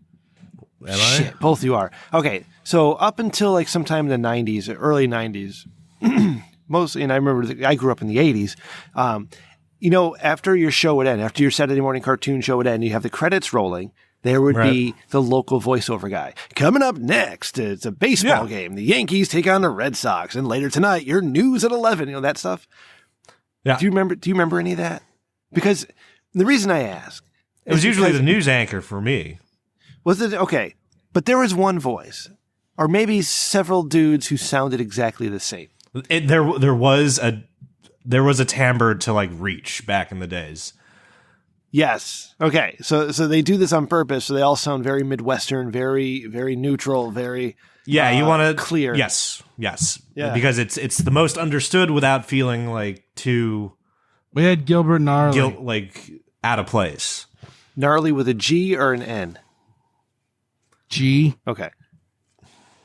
Am Shit, both you are. Okay, so up until like sometime in the 90s, early 90s, mostly, and I remember I grew up in the 80s. After your show would end, after your Saturday morning cartoon show would end, you have the credits rolling. There would be the local voiceover guy. Coming up next, it's a baseball game. The Yankees take on the Red Sox, and later tonight, your news at 11. You know that stuff. Yeah. Do you remember any of that? Because the reason I ask, It was usually the news anchor for me. Was it okay? But there was one voice, or maybe several dudes who sounded exactly the same. There was a timbre to like reach back in the days. Yes. Okay. So they do this on purpose. So they all sound very Midwestern, very very neutral, very you want to clear. Yes. Yeah. Because it's the most understood without feeling like too. We had Gilbert Gnarly. Like out of place. Gnarly with a G or an N? G. Okay.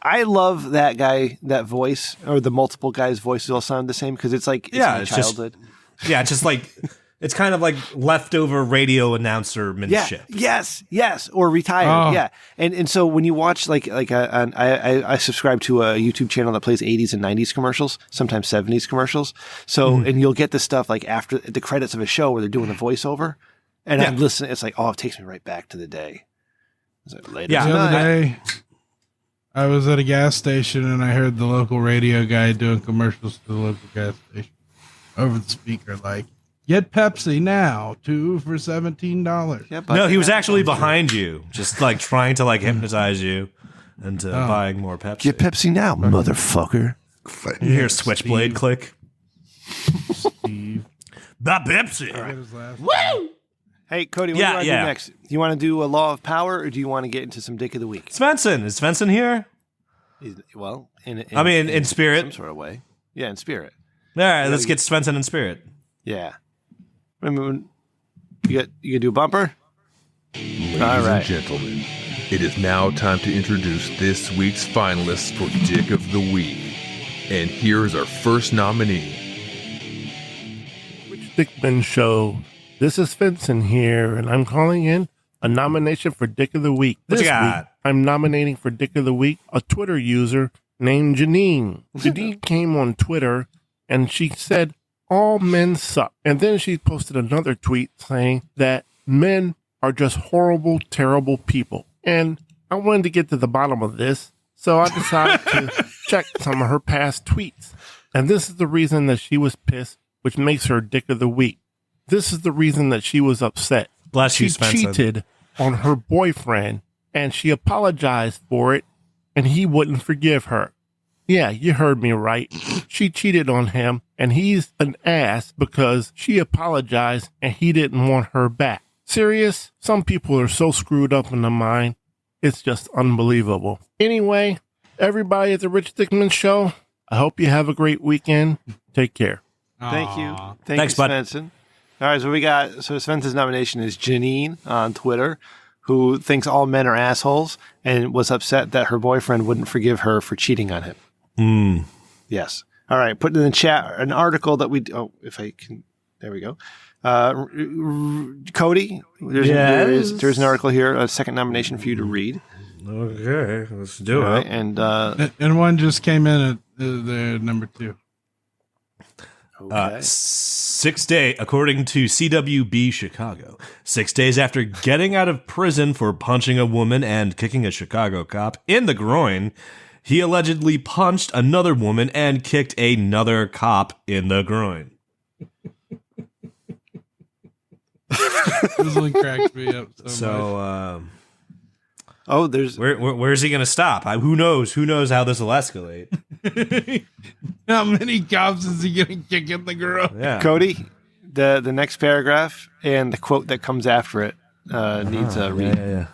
I love that guy, that voice, or the multiple guys' voices all sound the same because it's like my childhood. It's just like it's kind of like leftover radio announcermanship. Yes, or retired. Oh. Yeah, and so when you watch I subscribe to a YouTube channel that plays 80s and 90s commercials, sometimes 70s commercials. So and you'll get this stuff like after the credits of a show where they're doing the voiceover, and I'm listening. It's like, it takes me right back to the day. Later The other day, I was at a gas station and I heard the local radio guy doing commercials to the local gas station over the speaker, like, get Pepsi now, 2 for $17. Yeah, No, he was actually behind you, just like trying to like hypnotize you into buying more Pepsi. Get Pepsi now, motherfucker. You hear Switchblade click. Steve. The Pepsi. Woo! Hey, Cody, what do you want to do next? Do you want to do a Law of Power, or do you want to get into some Dick of the Week? Svenson. Is Svenson here? Well, in spirit. Some sort of way. Yeah, in spirit. All right, let's get Svenson in spirit. Yeah. Remember, you gonna do a bumper? Ladies and gentlemen, it is now time to introduce this week's finalists for Dick of the Week. And here is our first nominee. Rich Dickman Show. This is Svenson here, and I'm calling in a nomination for Dick of the Week. What This you got? week, I'm nominating for Dick of the Week a Twitter user named Janine. Janine came on Twitter, and she said, all men suck. And then she posted another tweet saying that men are just horrible, terrible people. And I wanted to get to the bottom of this, so I decided to check some of her past tweets. And this is the reason that she was pissed, which makes her Dick of the Week. This is the reason that she was upset. Bless you, She Svenson. cheated on her boyfriend, and she apologized for it, and he wouldn't forgive her. Yeah, you heard me right. She cheated on him, and he's an ass because she apologized and he didn't want her back. Serious? Some people are so screwed up in the mind. It's just unbelievable. Anyway, everybody at the Rich Dickman Show, I hope you have a great weekend. Take care. Thank you. Thanks, you, bud. Svenson. All right, so Svenson's nomination is Janine on Twitter, who thinks all men are assholes and was upset that her boyfriend wouldn't forgive her for cheating on him. Yes. All right, put in the chat an article that if I can, there we go. Cody, there's an article here, a second nomination for you to read. Okay, let's do All it. right, and And one just came in at the number 2. Okay. 6 days, according to CWB Chicago, 6 days after getting out of prison for punching a woman and kicking a Chicago cop in the groin, he allegedly punched another woman and kicked another cop in the groin. This one cracks me up so much. Oh, there's where's he gonna stop? Who knows? Who knows how this will escalate? How many cops is he gonna kick in the groin? Yeah, Cody. The next paragraph and the quote that comes after it needs a read.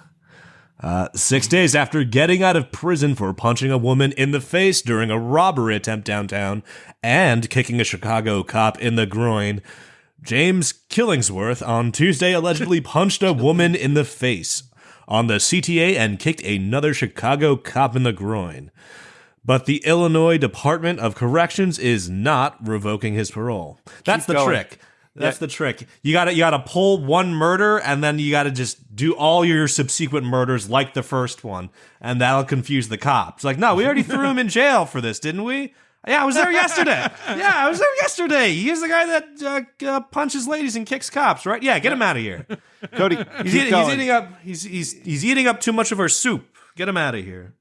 Yeah. 6 days after getting out of prison for punching a woman in the face during a robbery attempt downtown and kicking a Chicago cop in the groin, James Killingsworth on Tuesday allegedly punched a woman in the face on the CTA and kicked another Chicago cop in the groin. But the Illinois Department of Corrections is not revoking his parole. That's the trick. That's the trick. You gotta pull one murder, and then you gotta just do all your subsequent murders like the first one, and that'll confuse the cops. Like, no, we already threw him in jail for this, didn't we? Yeah, I was there yesterday. He's the guy that punches ladies and kicks cops, right? Yeah, get him out of here. Cody, He's eating up too much of our soup. Get him out of here.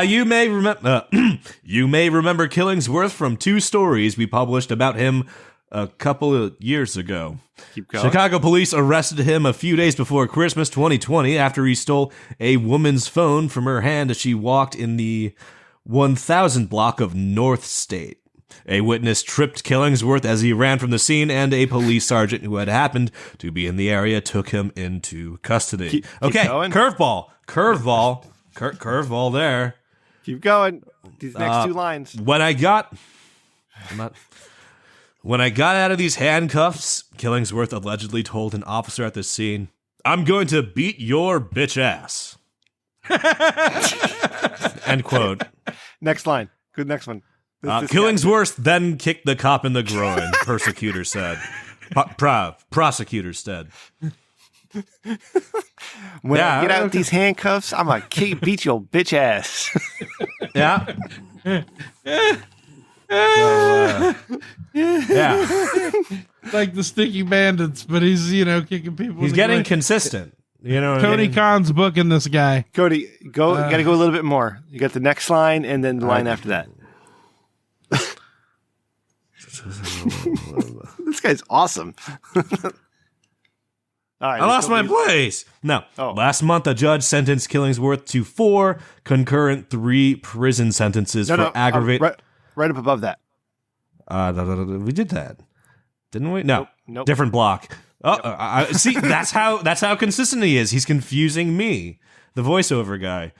You may remember Killingsworth from 2 stories we published about him a couple of years ago. Keep going. Chicago police arrested him a few days before Christmas 2020 after he stole a woman's phone from her hand as she walked in the 1000 block of North State. A witness tripped Killingsworth as he ran from the scene, and a police sergeant who had happened to be in the area took him into custody. Keep going. Curveball there. Keep going. These next 2 lines. When I got out of these handcuffs, Killingsworth allegedly told an officer at the scene, "I'm going to beat your bitch ass." End quote. Next line. Good next one. This Killingsworth then kicked the cop in the groin, prosecutor said. Prosecutor said. When I get out of these handcuffs, I'm going to beat your bitch ass. Yeah. Yeah. Like the Sticky Bandits, but he's, kicking people. He's getting consistent. You know, Tony Khan's booking this guy. Cody, you got to go a little bit more. You got the next line and then the line after that. This guy's awesome. All right, I lost my place. No. Oh. Last month, a judge sentenced Killingsworth to 4 concurrent 3 prison sentences for aggravated. Right up above that. We did that, didn't we? No. Nope. Different block. Oh, see, that's how consistent he is. He's confusing me, the voiceover guy.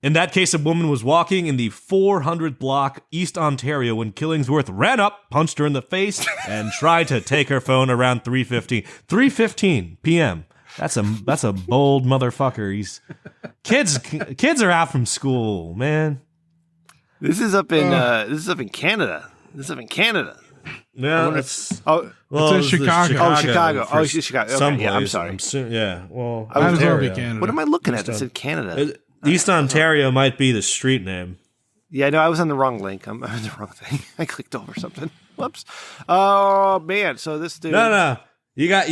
In that case, a woman was walking in the 400 block East Ontario when Killingsworth ran up, punched her in the face, and tried to take her phone around 3:15 p.m. That's a bold motherfucker. Kids are out from school, man. This is up in Canada. Yeah, it's in Chicago. Chicago. It's Chicago. Okay, yeah, I'm sorry. Yeah, well, I was already Canada. What am I looking at? It said Canada. East Ontario might be the street name. Yeah, no, I was on the wrong link. I'm on the wrong thing. I clicked over something. Whoops. Oh man, so this dude. No. You got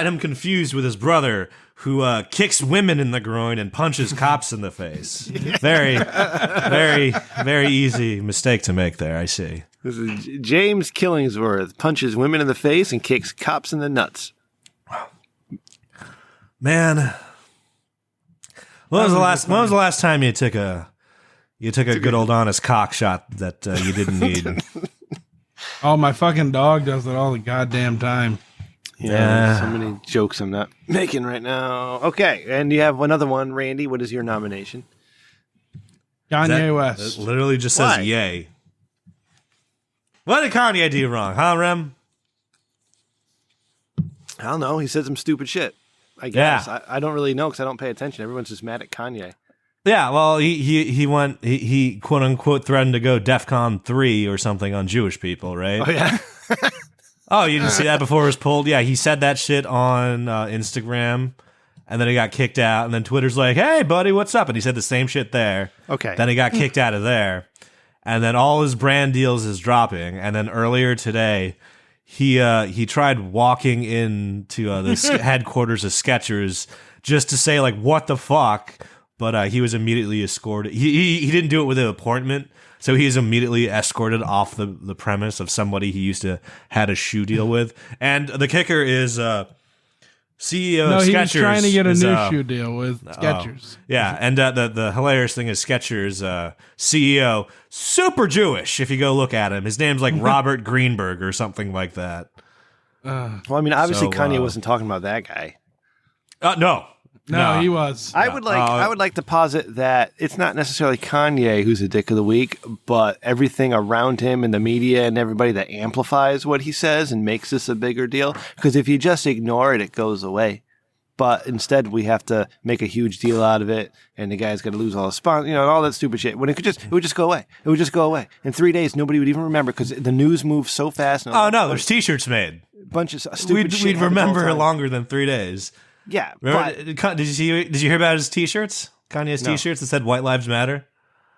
him confused with his brother, who kicks women in the groin and punches cops in the face. Very, very, very easy mistake to make there. I see. This is James Killingsworth punches women in the face and kicks cops in the nuts. Man, when was the last time you took a good old honest cock shot that you didn't need? Oh, my fucking dog does it all the goddamn time. Yeah, so many jokes I'm not making right now. Okay, and you have another one, Randy. What is your nomination? Kanye West. It literally just says yay. What did Kanye do wrong, huh, Rem? I don't know. He said some stupid shit. I guess. Yeah. I don't really know because I don't pay attention. Everyone's just mad at Kanye. Yeah, well, he quote unquote threatened to go DEFCON 3 or something on Jewish people, right? Oh yeah. Oh, you didn't see that before it was pulled? Yeah, he said that shit on Instagram, and then he got kicked out, and then Twitter's like, "Hey, buddy, what's up?" And he said the same shit there. Okay. Then he got kicked out of there. and then all his brand deals is dropping. And then earlier today, he tried walking into the headquarters of Skechers just to say, like, what the fuck, but he was immediately escorted. He didn't do it with an appointment, so he is immediately escorted off the premise of somebody he used to had a shoe deal with. And the kicker is CEO of Skechers. No, he was trying to get a new shoe deal with Skechers. Yeah, and the hilarious thing is Skechers CEO, super Jewish, if you go look at him. His name's like Robert Greenberg or something like that. Well, I mean, obviously Kanye wasn't talking about that guy. No, he was. I would like to posit that it's not necessarily Kanye who's a dick of the week, but everything around him and the media and everybody that amplifies what he says and makes this a bigger deal. Because if you just ignore it, it goes away. But instead, we have to make a huge deal out of it, and the guy's got to lose all his sponsors, all that stupid shit. When it would just go away. It would just go away. In 3 days, nobody would even remember because the news moves so fast. Oh no, there's T-shirts made. Bunch of stupid shit. We'd remember longer than 3 days. Yeah, did you hear about his T-shirts? Kanye's T-shirts that said "White Lives Matter."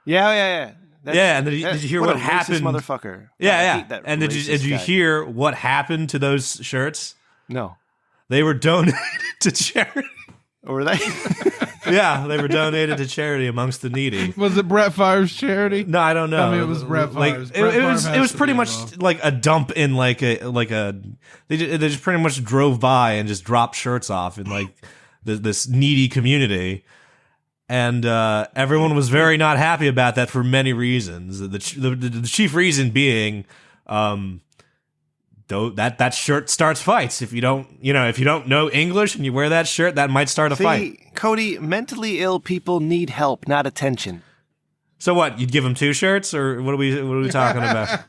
Yeah. And did you hear what happened? Motherfucker. Yeah. And did you hear what happened to those shirts? No, they were donated to charity. Were they? Yeah, they were donated to charity amongst the needy. Was it Brett Favre's charity? No, I don't know. I mean, it was Brett Favre's. It was pretty much like a dump in like a. They just pretty much drove by and just dropped shirts off in like this needy community, and everyone was very not happy about that for many reasons. The chief reason being. That shirt starts fights. If you don't know English and you wear that shirt, that might start a fight. Cody, mentally ill people need help, not attention. So what? You'd give them 2 shirts, or what are we talking about?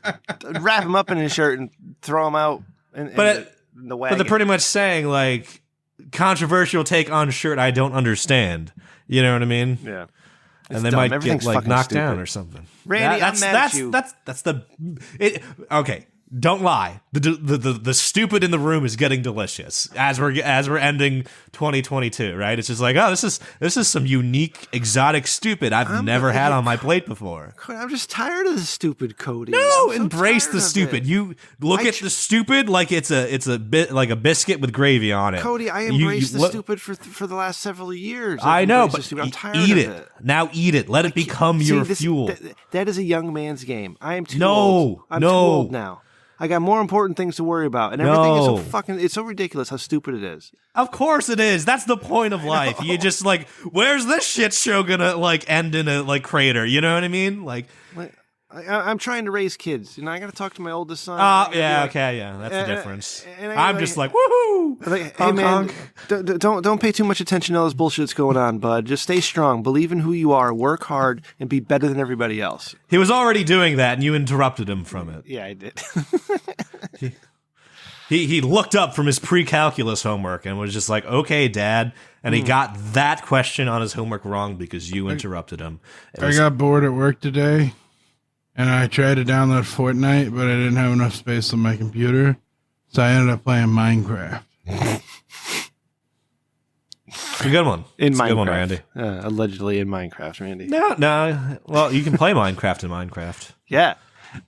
Wrap them up in a shirt and throw them out. In the wagon. But they're pretty much saying like controversial take on shirt I don't understand. You know what I mean? Yeah. And they might get like knocked down or something. Randy, I'm mad at you. Okay. Don't lie. The stupid in the room is getting delicious as we're ending 2022, right? It's just like, oh, this is some unique, exotic stupid I've never had on my plate before. I'm just tired of the stupid, Cody. No, embrace the stupid. You look at the stupid like it's a bit like a biscuit with gravy on it. Cody, I embraced the stupid for the last several years. I know, but I'm tired eat of it. Now eat it. Let it become your fuel. That is a young man's game. I am too old. I'm too old now. I got more important things to worry about, and everything is it's so ridiculous how stupid it is. Of course it is. That's the point of life. You just like, where's this shit show gonna like end in a like crater? You know what I mean? Like, I'm trying to raise kids. I got to talk to my oldest son. That's the difference. I'm just like, woohoo! Like, hey man, don't pay too much attention to all this bullshit that's going on, bud. Just stay strong, believe in who you are, work hard, and be better than everybody else. He was already doing that, and you interrupted him from it. Yeah, I did. He looked up from his pre-calculus homework and was just like, okay, Dad. And he got that question on his homework wrong because you interrupted him. I got bored at work today, and I tried to download Fortnite, but I didn't have enough space on my computer, so I ended up playing Minecraft. It's a good one. It's a Minecraft. Good one, Randy. Allegedly in Minecraft, Randy. No. Well, you can play Minecraft in Minecraft. Yeah.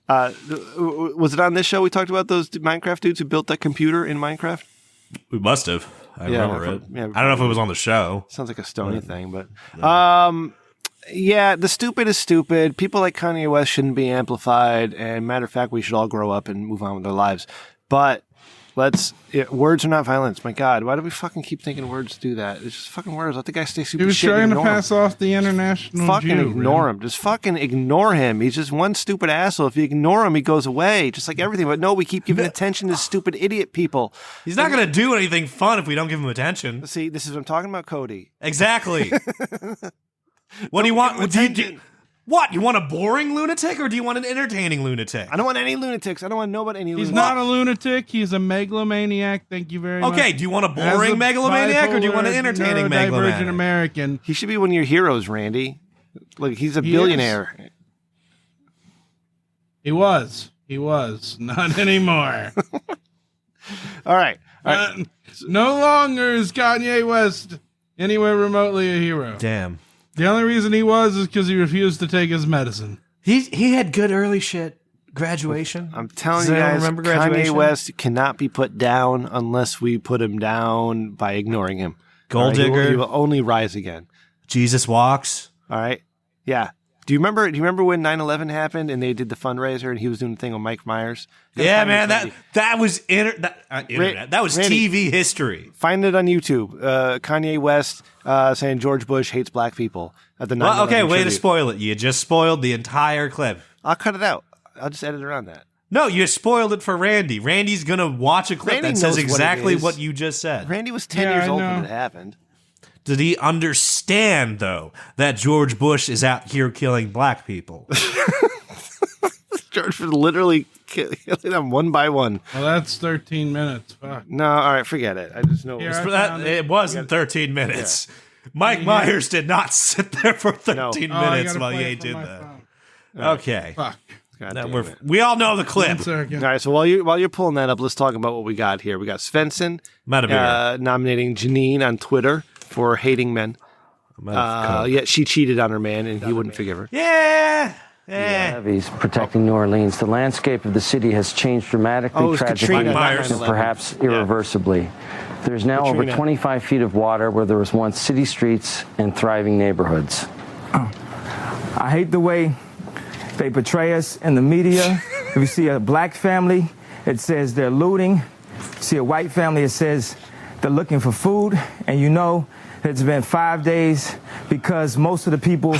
Was it on this show we talked about those Minecraft dudes who built that computer in Minecraft? We must have. I remember it. Yeah, I don't know if it was on the show. Sounds like a stony thing, but yeah, the stupid is stupid. People like Kanye West shouldn't be amplified, and matter of fact, we should all grow up and move on with our lives. But words are not violence. My God, why do we fucking keep thinking words do that? It's just fucking words. Let the guy stay super. He was trying to pass off the international. Fucking ignore him. Just fucking ignore him. He's just one stupid asshole. If you ignore him, he goes away, just like everything. But no, we keep giving attention to stupid idiot people. He's not going to do anything fun if we don't give him attention. See, this is what I'm talking about, Cody. Exactly. What do you want? What? You want a boring lunatic or do you want an entertaining lunatic? I don't want any lunatics. I don't want to know about any lunatics. He's not a lunatic. He's a megalomaniac. Thank you very much. Okay, do you want a boring megalomaniac or do you want an entertaining megalomaniac? American. He should be one of your heroes, Randy. Like, he's a billionaire. He was. Not anymore. All right. No longer is Kanye West anywhere remotely a hero. Damn. The only reason he was is because he refused to take his medicine. He had good early shit. Graduation. I'm telling Does you anyone guys, remember Kanye Graduation? West cannot be put down unless we put him down by ignoring him. Gold All right? Digger. He will only rise again. Jesus Walks. All right. Yeah. Do you remember when 9/11 happened and they did the fundraiser and he was doing the thing with Mike Myers? Yeah, man. That was internet. That was Randy. TV history. Find it on YouTube. Kanye West saying George Bush hates black people at the 9/11 Well, okay, way to tribute. spoil it. You just spoiled the entire clip. I'll cut it out. I'll just edit around that. No, you spoiled it for Randy. Randy's going to watch a clip Randy that says knows what it exactly is. what you just said. Randy was 10 Yeah, years I old know. when it happened. Did he understand, though, that George Bush is out here killing black people? George was literally killing them one by one. Well, that's 13 minutes. Fuck. No, all right, forget it. I just know. Here, It wasn't 13 minutes. Mike Myers did not sit there for 13 Oh, I minutes gotta while play Ye it from did my that. phone. Okay. Fuck. God Now damn it. we all know the clip. 1 second. All right, so while you're pulling that up, let's talk about what we got here. We got Svenson nominating Janine on Twitter for hating men. Yet she cheated on her man, and he wouldn't forgive her. Yeah. Levees protecting New Orleans. The landscape of the city has changed dramatically, Oh, it was tragically, Katrina, not and 9/11. perhaps irreversibly. There's now Katrina. over 25 feet of water where there was once city streets and thriving neighborhoods. I hate the way they portray us in the media. If you see a black family, it says they're looting. See a white family, it says they're looking for food. And you know it's been 5 days because most of the people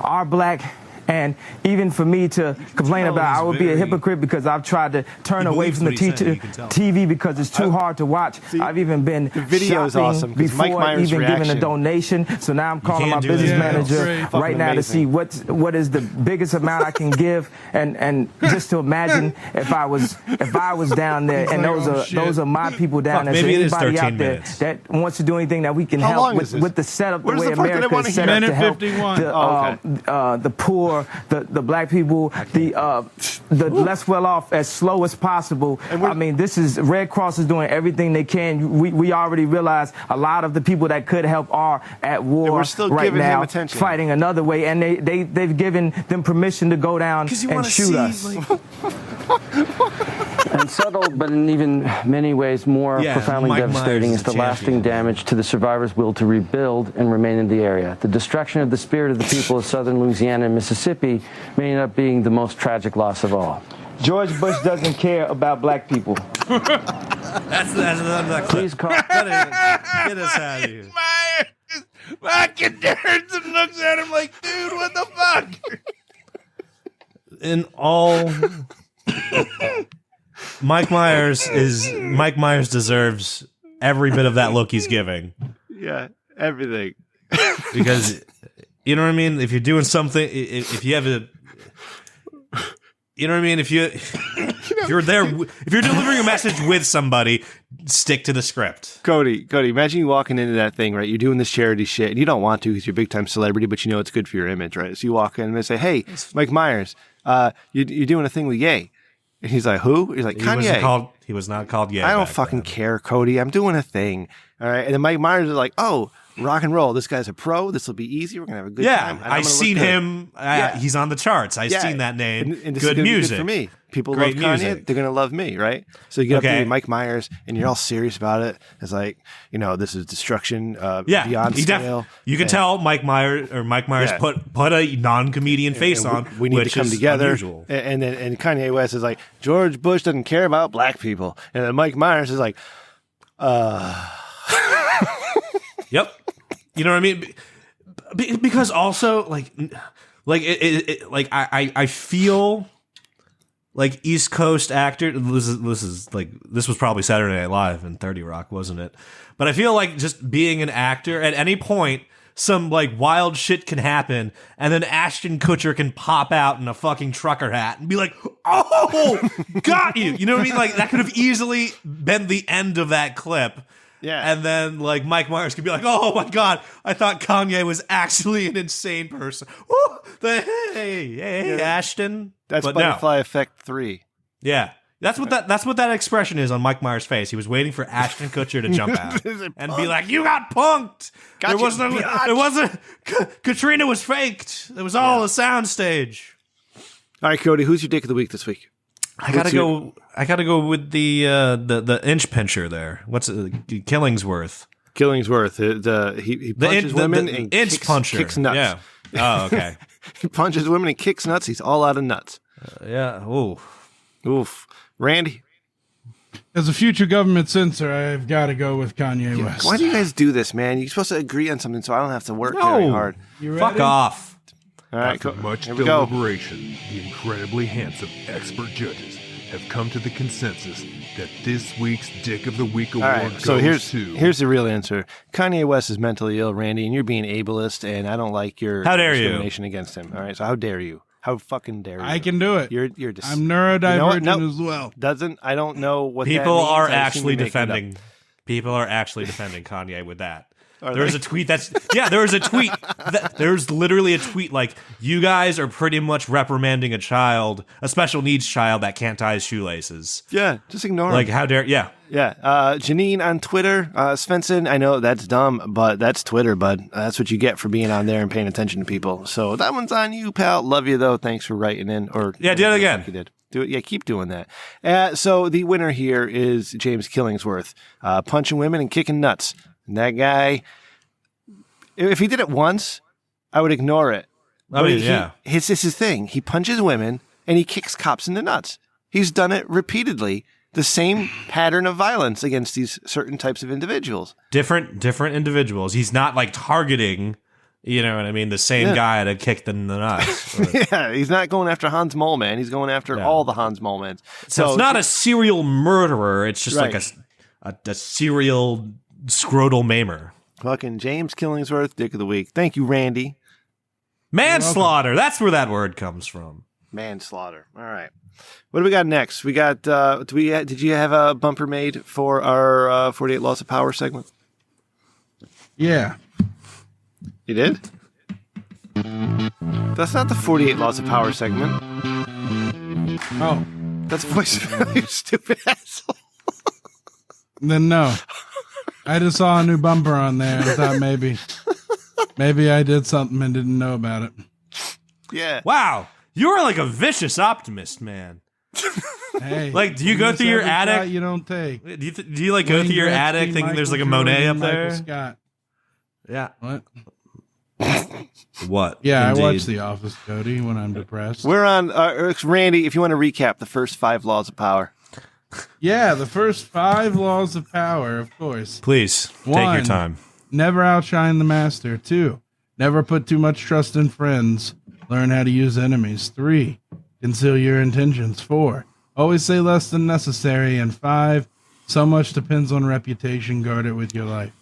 are black. And even for me to complain about, I would be a hypocrite because I've tried to turn away believes from the what he's saying, you can tell. TV because it's too hard to watch. I've even been video is shopping awesome, 'cause Mike before Myers' even giving a reaction. donation. So now I'm calling my can't do business that. manager Yeah, it's great. right now to see Fucking what is the biggest amount I can give, and just to imagine if I was down there, and like, oh, shit. those are my people down Fuck, there. So maybe it is anybody 13 out there minutes. that wants to do anything that we can How help long is this? with the setup, the Where's way the part that I America wanna is hear? set up Minute to help 51. the poor, the black people, the less well off as slow as possible. I mean, this is Red Cross is doing everything they can. We already realize a lot of the people that could help are at war And we're still right giving him now, attention. fighting another way, and they've given them permission to go down and shoot us. And subtle, but in even many ways more Yeah, profoundly Mike devastating, Myers is the is a lasting champion. damage to the survivors' will to rebuild and remain in the area. The destruction of the spirit of the people of southern Louisiana and Mississippi may end up being the most tragic loss of all. George Bush doesn't care about black people. That's that clip. Please call. Get us out of here. Fucking turns and looks at him like, dude, what the fuck? In all, Mike Myers deserves every bit of that look he's giving, Yeah, everything. because you know what I mean. If you're doing something, if you have a, you know what I mean. If you're there, if you're delivering a message with somebody, stick to the script. Cody, imagine you walking into that thing, right? You're doing this charity shit, and you don't want to because you're a big-time celebrity, but you know it's good for your image, right? So you walk in and they say, hey, Mike Myers, you're doing a thing with Ye. And he's like, who? He's like, Kanye. He was not called yet. I don't fucking care, Cody. I'm doing a thing. All right. And then Mike Myers is like, oh, rock and roll. This guy's a pro. This will be easy. We're going to have a good time. And I'm I've gonna seen look good. him. Yeah. He's on the charts. I've Yeah. seen that name. And this is good gonna be music good for me. People Great love Kanye. music. They're going to love me, right? So you get up Okay. to Mike Myers and you're all serious about it. It's like, this is destruction Yeah, beyond he scale. you can And- tell Mike Myers Yeah. put a non-comedian face and on. we need to which come is together. unusual. And Kanye West is like, George Bush doesn't care about black people. And then Mike Myers is like, Yep. You know what I mean? Because also I feel like East Coast actor. This was probably Saturday Night Live and 30 Rock, wasn't it? But I feel like just being an actor at any point, some like wild shit can happen, and then Ashton Kutcher can pop out in a fucking trucker hat and be like, "Oh, got you!" You know what I mean? Like that could have easily been the end of that clip. Yeah. And then, like, Mike Myers could be like, oh, my God, I thought Kanye was actually an insane person. Woo! Hey, Ashton. that's But Butterfly no. Effect 3. Yeah. That's what that expression is on Mike Myers' face. He was waiting for Ashton Kutcher to jump out and be like, you got punked. Gotcha, It wasn't, Katrina was faked. It was all a soundstage. All right, Cody, who's your dick of the week this week? I gotta go with the inch pincher there. What's Killingsworth? Killingsworth. He punches women and inch puncher. Kicks nuts. Yeah. Oh, okay. He punches women and kicks nuts. He's all out of nuts. Yeah. Ooh. Oof. Randy? As a future government censor, I've got to go with Kanye West. Why do you guys do this, man? You're supposed to agree on something so I don't have to work very hard. You Fuck off. All right, After much here we go. deliberation, the incredibly handsome expert judges have come to the consensus that this week's Dick of the Week award All right, goes so to... here's the real answer. Kanye West is mentally ill, Randy, and you're being ableist, and I don't like your How dare you? discrimination against him. All right, so how dare you? How fucking dare you? I can do it. You're I'm neurodivergent Nope. as well. I don't know what People that means. are I assume actually you make it up. defending. People are actually defending Kanye with that. There's a tweet there's a tweet. There's literally a tweet like, you guys are pretty much reprimanding a special needs child that can't tie his shoelaces. Yeah, just ignore him. Like, how dare, yeah. Yeah, Janine on Twitter, Svenson, I know that's dumb, but that's Twitter, bud. That's what you get for being on there and paying attention to people. So that one's on you, pal. Love you, though. Thanks for writing in. Yeah, do it again. You did. Do it. Yeah, keep doing that. So the winner here is James Killingsworth, punching women and kicking nuts. And that guy, if he did it once, I would ignore it. It's his thing. He punches women and he kicks cops in the nuts. He's done it repeatedly. The same pattern of violence against these certain types of individuals. Different individuals. He's not like targeting, you know what I mean, the same guy to kick in the nuts. Yeah, he's not going after Hans Mole Man. He's going after all the Hans Mole Mans. So it's not a serial murderer. It's just like a serial scrotal maimer. Fucking James Killingsworth, Dick of the Week. Thank you, Randy. Manslaughter. That's where that word comes from. Manslaughter. All right. What do we got next? We got, did you have a bumper made for our 48 Laws of Power segment? Yeah. You did? That's not the 48 Laws of Power segment. Oh. That's voice of you stupid asshole. Then no. I just saw a new bumper on there and thought maybe I did something and didn't know about it. Yeah. Wow. You're like a vicious optimist, man. Hey, like, do you go through your attic? You don't take. Do you like go through your attic thinking there's like a Monet up there? Scott. Yeah. What? What? Yeah, Indeed. I watch The Office, Cody, when I'm depressed. We're on, Randy, if you want to recap the first 5 laws of power. Yeah, the first 5 laws of power, of course. Please, take 1, your time. Never outshine the master. 2, never put too much trust in friends. Learn how to use enemies. 3, conceal your intentions. 4, always say less than necessary. And 5, so much depends on reputation. Guard it with your life.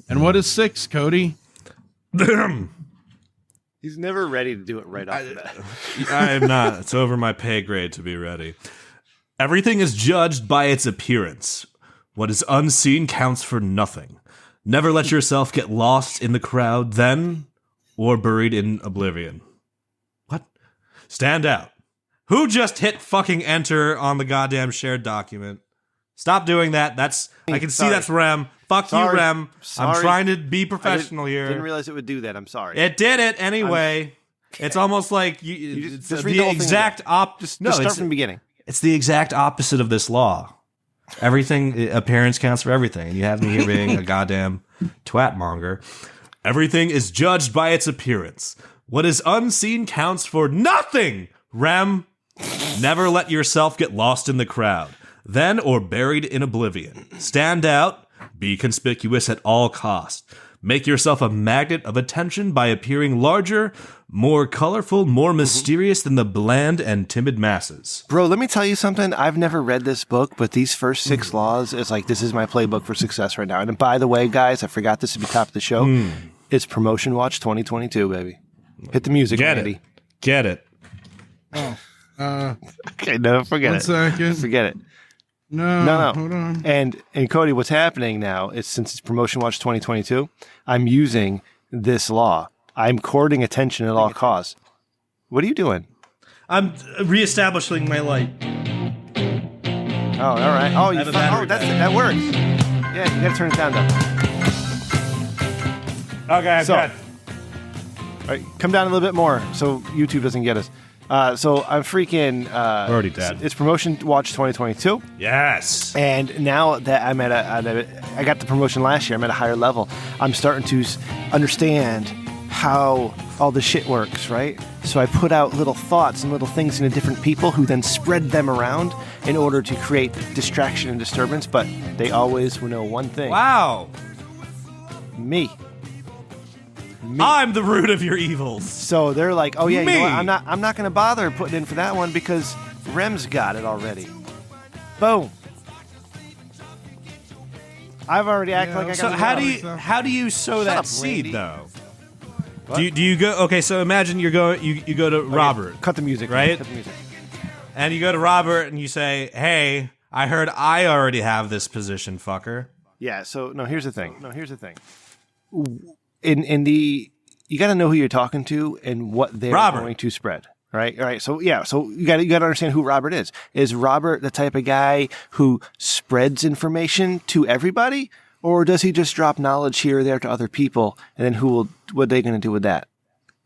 And what is 6, Cody? He's never ready to do it right off the bat. I am not. It's over my pay grade to be ready. Everything is judged by its appearance. What is unseen counts for nothing. Never let yourself get lost in the crowd then, or buried in oblivion. What? Stand out. Who just hit fucking enter on the goddamn shared document? Stop doing that. I can see that's Rem. Fuck you, Rem. I'm trying to be professional here. Didn't realize it would do that. I'm sorry. It did it anyway. It's almost like just it's read the the whole thing exact Just start from the beginning. It's the exact opposite of this law. Everything, appearance counts for everything. And you have me here being a goddamn twatmonger. Everything is judged by its appearance. What is unseen counts for nothing. Rem, never let yourself get lost in the crowd. Then or buried in oblivion. Stand out. Be conspicuous at all costs. Make yourself a magnet of attention by appearing larger, more colorful, more mysterious than the bland and timid masses. Bro, let me tell you something. I've never read this book, but these first 6 laws is like, this is my playbook for success right now. And by the way, guys, I forgot this to be top of the show. It's Promotion Watch 2022, baby. Hit the music, Randy. Get it. Oh. Okay, no, forget it. 1 second. Forget it. No. Hold on. And Cody, what's happening now is since it's Promotion Watch 2022, I'm using this law. I'm courting attention at all costs. What are you doing? I'm reestablishing my light. Oh, all right. Oh, that works. Yeah, you gotta turn it down though. Okay, good. All right, come down a little bit more so YouTube doesn't get us. So I'm freaking. We're already dead. It's Promotion Watch 2022. Yes. And now that I'm I got the promotion last year, I'm at a higher level. I'm starting to understand how all the shit works, right? So I put out little thoughts and little things into different people who then spread them around in order to create distraction and disturbance, but they always know one thing. Wow. Me. I'm the root of your evils. So they're like, oh yeah, you know Me. what? I'm not going to bother putting in for that one because Rem's got it already. Boom. I've already acted like I got So how do you sow that up, seed Randy. though? Do you go? Okay, so imagine you go to Robert, Cut the music. right? Cut the music. And you go to Robert and you say, "Hey, I heard I already have this position, fucker." Yeah, so here's the thing. In the you got to know who you're talking to and what they're Robert. going to spread. Right. All right. So yeah. So you got to understand who Robert is. Is Robert the type of guy who spreads information to everybody, or does he just drop knowledge here or there to other people, and then what are they going to do with that?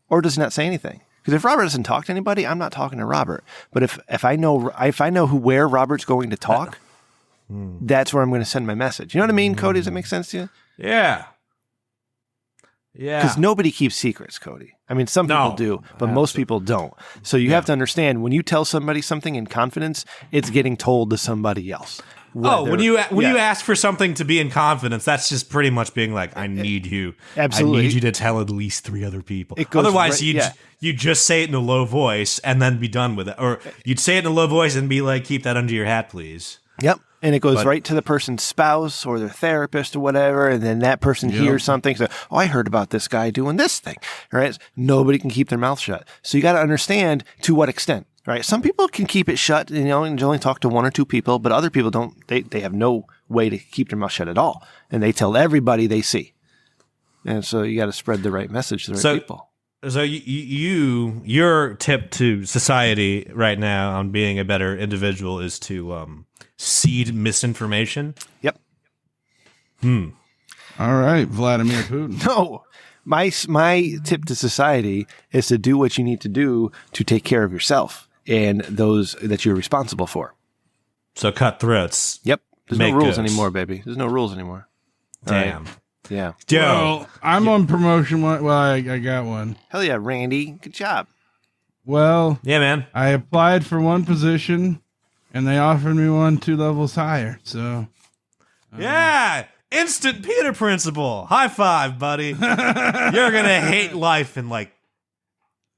Or does he not say anything? Because if Robert doesn't talk to anybody, I'm not talking to Robert. But if I know where Robert's going to talk, that's where I'm going to send my message. You know what I mean, Cody? Does that make sense to you? Yeah. Yeah. Because nobody keeps secrets, Cody. I mean, some people do, but most people don't. So you have to understand, when you tell somebody something in confidence, it's getting told to somebody else. When you ask for something to be in confidence, that's just pretty much being like, I need you. Absolutely. I need you to tell at least 3 other people. It goes Otherwise, right- you just say it in a low voice and then be done with it. Or you'd say it in a low voice and be like, keep that under your hat, please. Yep. And it goes right to the person's spouse or their therapist or whatever. And then that person hears something. So, I heard about this guy doing this thing. Right? Nobody can keep their mouth shut. So you got to understand to what extent. Right? Some people can keep it shut, and only talk to 1 or 2 people, but other people don't. They have no way to keep their mouth shut at all. And they tell everybody they see. And so you got to spread the right message to the right people. So your tip to society right now on being a better individual is to seed misinformation. Yep. All right, Vladimir Putin. No. My tip to society is to do what you need to do to take care of yourself and those that you're responsible for. So cut throats. Yep. There's Make no rules goods. anymore, baby. There's no rules anymore. Damn. Right. Yeah. Yo. Well, I'm on promotion. Well, I got one. Hell yeah, Randy. Good job. Well, Yeah, man. I applied for one position, and they offered me one 2 levels higher. So Yeah. Instant Peter principle. High five, buddy. You're going to hate life in like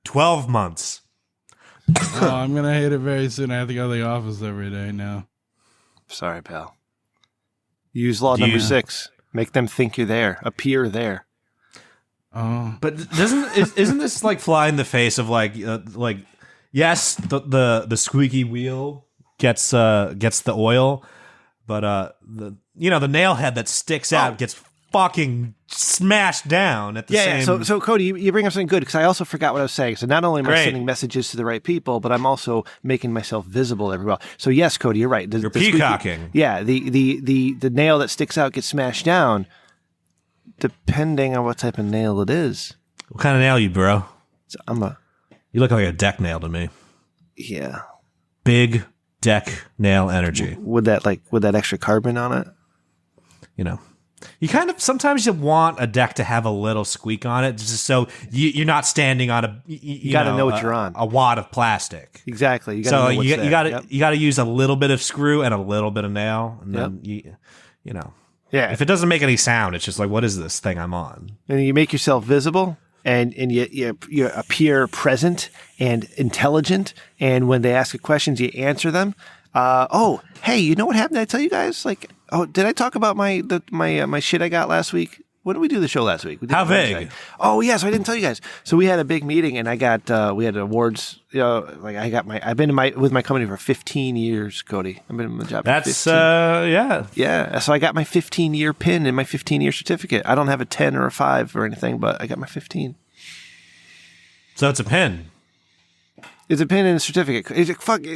12 months. I'm gonna hate it very soon. I have to go to the office every day now. Sorry, pal. Use law number 6. Make them think you're there. Appear there. Oh, But isn't this like fly in the face of like yes, the squeaky wheel gets the oil, but the nail head that sticks out gets fucking smashed down at the same. Yeah. So Cody, you bring up something good, because I also forgot what I was saying. So not only am I sending messages to the right people, but I'm also making myself visible everywhere. So yes, Cody, you're right. You're peacocking. The nail that sticks out gets smashed down, depending on what type of nail it is. What kind of nail you, bro? So You look like a deck nail to me. yeah. Big deck nail energy. With that extra carbon on it. You kind of sometimes you want a deck to have a little squeak on it, just so you're not standing on a. You got to know what you're on. A wad of plastic. Exactly. You got to So know what's there. you got to use a little bit of screw and a little bit of nail, and then Yeah. If it doesn't make any sound, it's just like, what is this thing I'm on? And you make yourself visible, and you appear present and intelligent. And when they ask you questions, you answer them. Hey, you know what happened? Did I tell you guys? Did I talk about my shit I got last week? When did we do the show last week? How vague? Oh, yeah. So I didn't tell you guys. So we had a big meeting, and I got we had awards. I've been with my company for 15 years, Cody. I've been in my job. That's for 15. Yeah. So I got my 15-year pin and my 15-year certificate. I don't have a 10 or a 5 or anything, but I got my 15. So it's a pin. It's a pin and a certificate.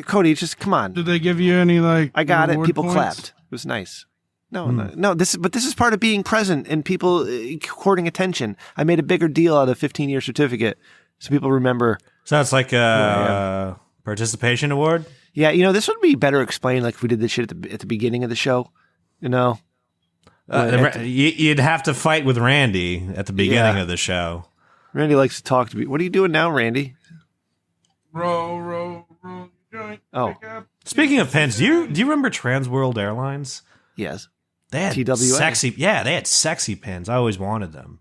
Cody, just come on. did they give you any I got it. reward People points? clapped. It was nice. No. This is part of being present and people courting attention. I made a bigger deal out of a 15-year certificate so people remember. So it's like a participation award. Yeah, this would be better explained like if we did this shit at the beginning of the show. You'd have to fight with Randy at the beginning of the show. Randy likes to talk to me. What are you doing now, Randy? Roll, joint. Oh. Speaking of pens, do you remember Trans World Airlines? Yes. They had TWA. they had sexy pens. I always wanted them.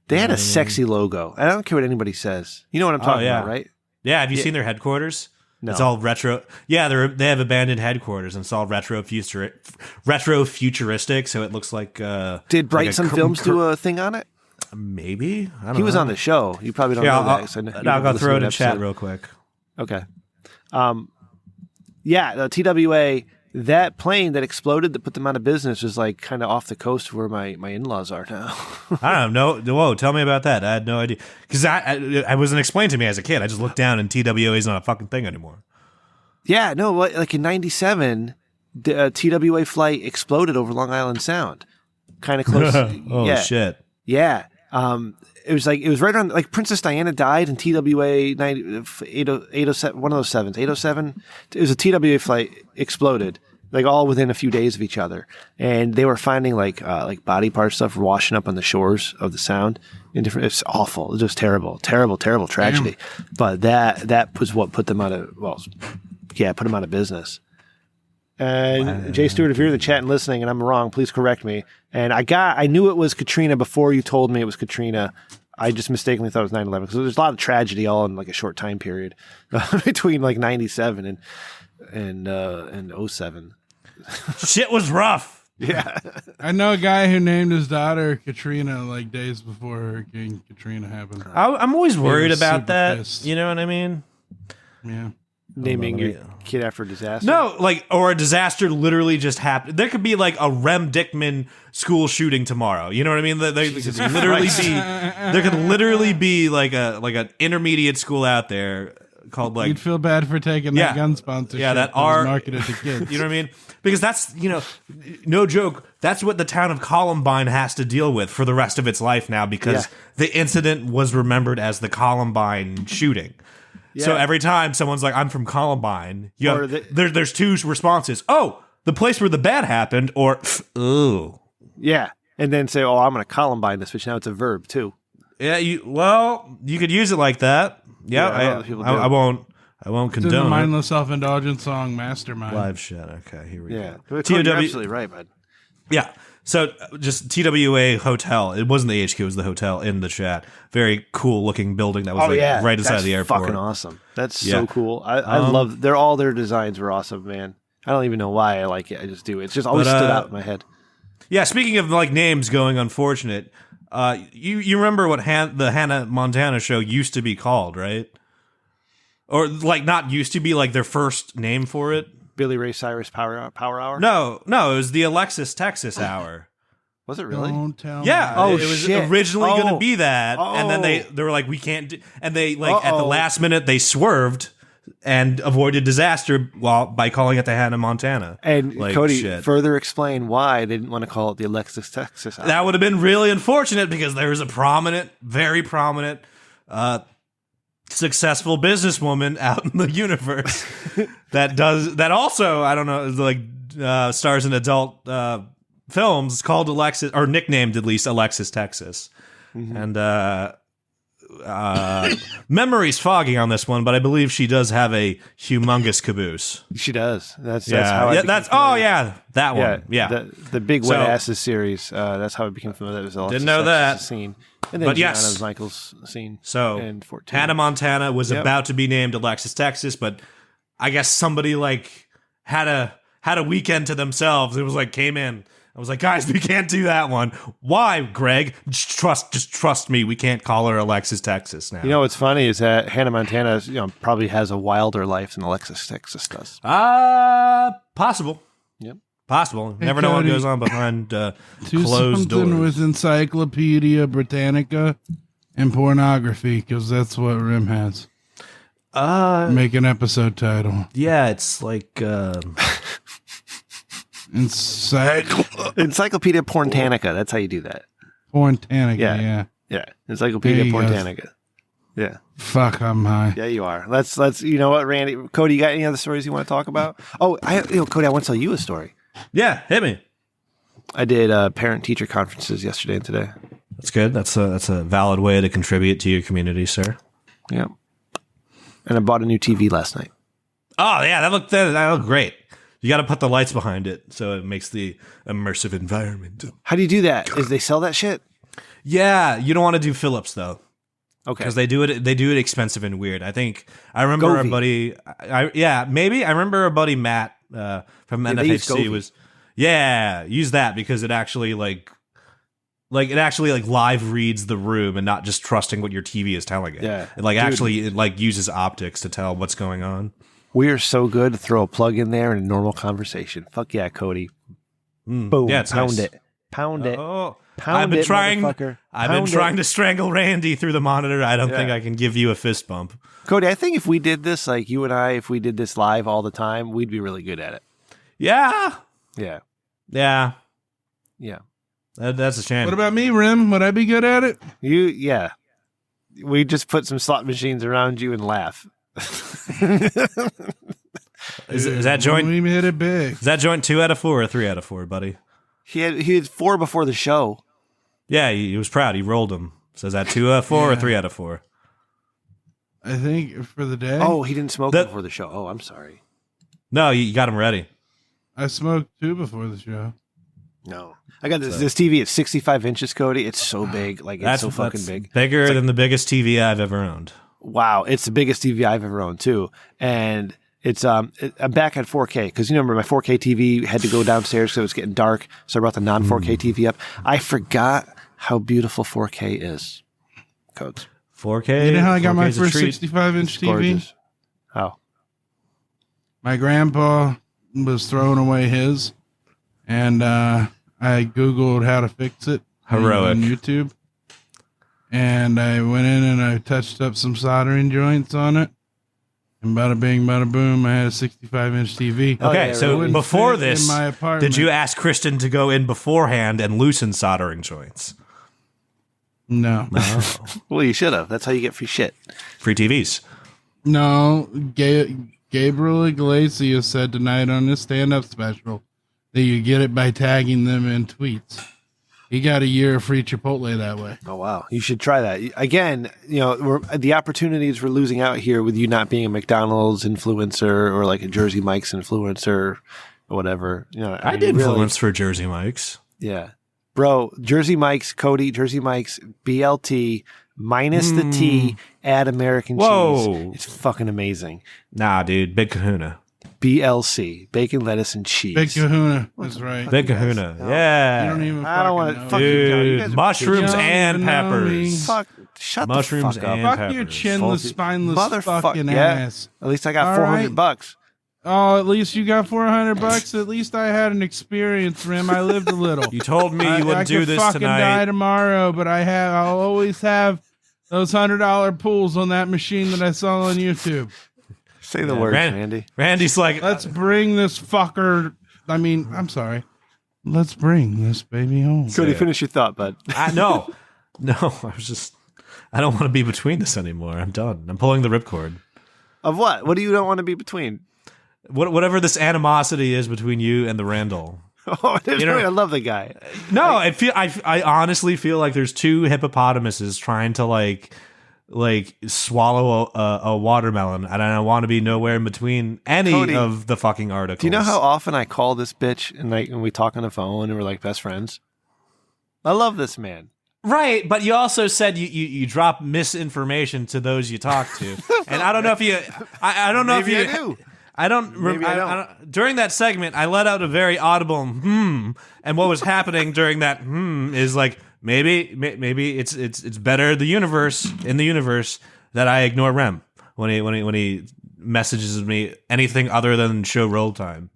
They had a sexy logo. I don't care what anybody says. You know what I'm talking about, right? Yeah, have you seen their headquarters? No. It's all retro. Yeah, they have abandoned headquarters, and it's all retro futuristic. So it looks like. Did Brightson Films do a thing on it? Maybe. I don't know. He was on the show. You probably don't know that. I'll go throw it in chat real quick. Okay. The TWA, that plane that exploded that put them out of business was like kind of off the coast where my in-laws are now. I don't know. Whoa, tell me about that. I had no idea. Because I wasn't explained to me as a kid. I just looked down and TWA is not a fucking thing anymore. Yeah, no, like in 97, the TWA flight exploded over Long Island Sound. Kind of close. Shit. Yeah. It was right around, like Princess Diana died in TWA 807, one of those 807. It was a TWA flight exploded, like all within a few days of each other. And they were finding like body part stuff washing up on the shores of the Sound. It's awful. It was just terrible tragedy. Damn. But that was what put them out of, put them out of business. And Jay Stewart, if you're in the chat and listening and I'm wrong, please correct me. And I knew it was Katrina before you told me it was Katrina. I just mistakenly thought it was 9/11 because there's a lot of tragedy all in like a short time period between like 97 and 07. Shit was rough. Yeah. I know a guy who named his daughter Katrina like days before Hurricane Katrina happened. I'm always worried about that. Pissed. You know what I mean? Yeah. Naming your kid after a disaster? No, or a disaster literally just happened. There could be like a Rem Dickman school shooting tomorrow. You know what I mean? There could literally be like an intermediate school out there called like. You'd feel bad for taking that gun sponsorship. Yeah, that are marketed to kids. You know what I mean? Because that's no joke. That's what the town of Columbine has to deal with for the rest of its life now because the incident was remembered as the Columbine shooting. Yeah. So every time someone's like, I'm from Columbine, there's two responses. Oh, the place where the bad happened, or, ooh. Yeah. And then say, I'm going to Columbine this, which now it's a verb, too. Yeah, you could use it like that. Yeah, I won't condone it's in the mindless self-indulgent song, Mastermind. Live shit. Okay, here we go. You're absolutely right, bud. Yeah. So just TWA Hotel. It wasn't the HQ, it was the hotel in the chat. Very cool looking building that was right inside the airport. Fucking awesome. That's so cool. I love all their designs were awesome, man. I don't even know why I like it. I just do. It's just always stood out in my head. Yeah, speaking of like names going unfortunate, you remember what the Hannah Montana show used to be called, right? Or like not used to be, like their first name for it. Billy Ray Cyrus Power Hour? No, it was the Alexis Texas Hour. Was it really? Don't tell yeah, me. it was originally going to be that, and then they were like, we can't do, and they like at the last minute they swerved and avoided disaster by calling it the Hannah Montana. And Cody, further explain why they didn't want to call it the Alexis Texas Hour. That would have been really unfortunate because there was a very prominent, successful businesswoman out in the universe that also, I don't know, like stars in adult films called Alexis, or nicknamed at least Alexis Texas. Mm-hmm. And memory's foggy on this one, but I believe she does have a humongous caboose. She does. That's how I that one. Yeah. The Big Wet Asses series. That's how I became familiar with Alexis Didn't know that scene. And then Gianna Michaels' scene. So in 14. Hannah Montana was about to be named Alexis Texas, but I guess somebody like had a weekend to themselves. It was like came in. I was like, guys, we can't do that one. Why, Greg? Just trust me. We can't call her Alexis Texas now. You know what's funny is that Hannah Montana, probably has a wilder life than Alexis Texas does. Possible. Yep. Possible. Never know what goes on behind closed doors. With Encyclopedia Britannica and pornography, because that's what Rim has. Make an episode title. Yeah, it's like Encyclopedia Porntanica. That's how you do that. Porntanica, yeah. Encyclopedia Porntanica. Yeah. Fuck, I'm high. Yeah, you are. Let's. You know what, Randy? Cody, you got any other stories you want to talk about? Oh, Cody, I want to tell you a story. Yeah, hit me. I did parent-teacher conferences yesterday and today. That's good. That's a valid way to contribute to your community, sir. Yeah. And I bought a new TV last night. Oh yeah, that looked great. You got to put the lights behind it so it makes the immersive environment. How do you do that? Is they sell that shit? Yeah, you don't want to do Philips though. Okay. Because they do it expensive and weird. I remember Govee. our buddy. I remember our buddy Matt from they use NFHC Govee. use that because it actually live reads the room and not just trusting what your TV is telling it. Yeah. It uses optics to tell what's going on. We are so good to throw a plug in there in a normal conversation. Fuck yeah, Cody. Boom. Yeah, it's pound nice. it. Pound it. Oh, Pound I've been it, trying. motherfucker. I've been Pound trying it. to strangle Randy through the monitor. I don't Yeah. think I can give you a fist bump. Cody, I think if we did this, like you and I, if we did this live all the time, we'd be really good at it. Yeah, Yeah. yeah. Yeah. That's a shame. What about me, Rim? Would I be good at it? Yeah. We just put some slot machines around you and laugh. Is that joint? We hit it big. Is that joint 2 out of 4 or 3 out of 4, buddy? He had 4 before the show. Yeah, he was proud. He rolled them. So is that 2 out of 4 or 3 out of 4? I think for the day. Oh, he didn't smoke That- before the show. Oh, I'm sorry. No, you got him ready. I smoked 2 before the show. No. I got this TV. It's 65 inches, Cody. It's so big. Like, it's so fucking big. Bigger than the biggest TV I've ever owned. Wow. It's the biggest TV I've ever owned, too. And it's I'm back at 4K because, remember, my 4K TV had to go downstairs because it was getting dark. So I brought the non-4K TV up. I forgot how beautiful 4K is. Codes. 4K. You know how I got my 4K's a first treat. 65-inch TV? Gorgeous. How? My grandpa was throwing away his, and I Googled how to fix it. Heroic. On YouTube. And I went in and I touched up some soldering joints on it. And bada bing, bada boom, I had a 65-inch TV. Okay, yeah, so wouldn't before fit in this, my apartment. did you ask Kristen to go in beforehand and loosen soldering joints? No. Well, you should have. That's how you get free shit. Free TVs. No, Gabriel Iglesias said tonight on his stand-up special that you get it by tagging them in tweets. He got a year of free Chipotle that way. Oh, wow. You should try that. Again, the opportunities we're losing out here with you not being a McDonald's influencer or like a Jersey Mike's influencer or whatever. I did influence for Jersey Mike's. Yeah. Bro, Jersey Mike's, Cody, Jersey Mike's, BLT, minus the T, add American Whoa. cheese. It's fucking amazing. Nah, dude. Big Kahuna. BLC, bacon, lettuce, and cheese. Big Kahuna. That's right. Big Kahuna. You Yeah. don't even I don't want fucking to. know. Fuck you, John. You guys Dude, are- mushrooms You don't and even know me. peppers. Fuck. Shut Mushrooms the fuck up. and Fuck your peppers. chinless, Faulty- spineless Motherfuck- fucking yeah. ass. At least I got All $400. right. Oh, at least you got $400. At least I had an experience, Rim. I lived a little. You told me you I wouldn't do could this fucking die tonight. tomorrow, but I'll always have those $100 pools on that machine that I saw on YouTube. Say the words, Randy. Randy's like, Let's bring this fucker. I'm sorry. Let's bring this baby home. Cody, finish your thought, bud. no. I don't want to be between this anymore. I'm done. I'm pulling the ripcord. Of what? What do you don't want to be between? Whatever this animosity is between you and the Randall. Oh, You know- I love the guy. No, I honestly feel like there's 2 hippopotamuses trying to like swallow a watermelon, and I want to be nowhere in between any Cody, of the fucking articles. Do you know how often I call this bitch and we talk on the phone and we're like best friends? I love this man. Right, but you also said you drop misinformation to those you talk to, and I don't know if you. I don't know Maybe if you. I do. I don't. Maybe I don't. During that segment, I let out a very audible and what was happening during that is like maybe it's better in the universe that I ignore Rem when he messages me anything other than show roll time.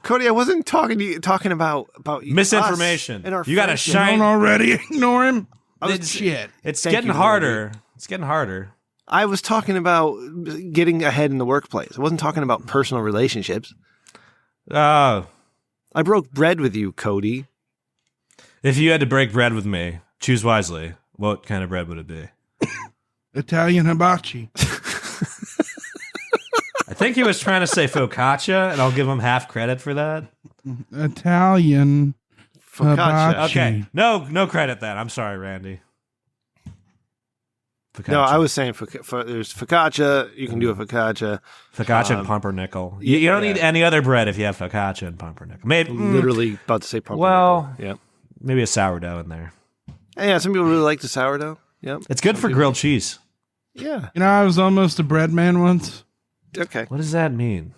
Cody, I wasn't talking about Misinformation. us and our You gotta friendship. shine- Don't already ignore him. It's- Shit. It's Thank getting you, harder. It's getting harder. I was talking about getting ahead in the workplace. I wasn't talking about personal relationships. Oh. I broke bread with you, Cody. If you had to break bread with me, choose wisely. What kind of bread would it be? Italian hibachi. I think he was trying to say focaccia, and I'll give him half credit for that. Italian Focaccia. hibachi. Okay, no credit then. I'm sorry, Randy. Focaccia. No, I was saying there's focaccia. You can do a focaccia. Focaccia and pumpernickel. You don't need any other bread if you have focaccia and pumpernickel. Maybe Literally about to say pumpernickel. Well, yeah. maybe a sourdough in there. Yeah, some people really like the sourdough. Yep. It's good for grilled cheese. Yeah. You know, I was almost a bread man once. Okay. What does that mean?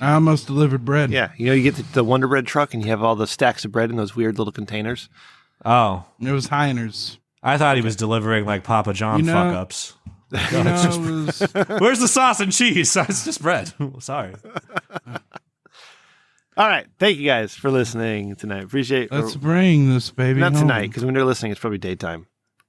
I almost delivered bread. Yeah. You know, you get the Wonder Bread truck and you have all the stacks of bread in those weird little containers. Oh, It was Heiner's. I thought he was delivering like Papa John You know- fuck ups. You know, it was, Where's the sauce and cheese? It's just bread. Sorry. All right. Thank you guys for listening tonight. Appreciate let's bring this baby Not home. tonight, because when they're listening, it's probably daytime.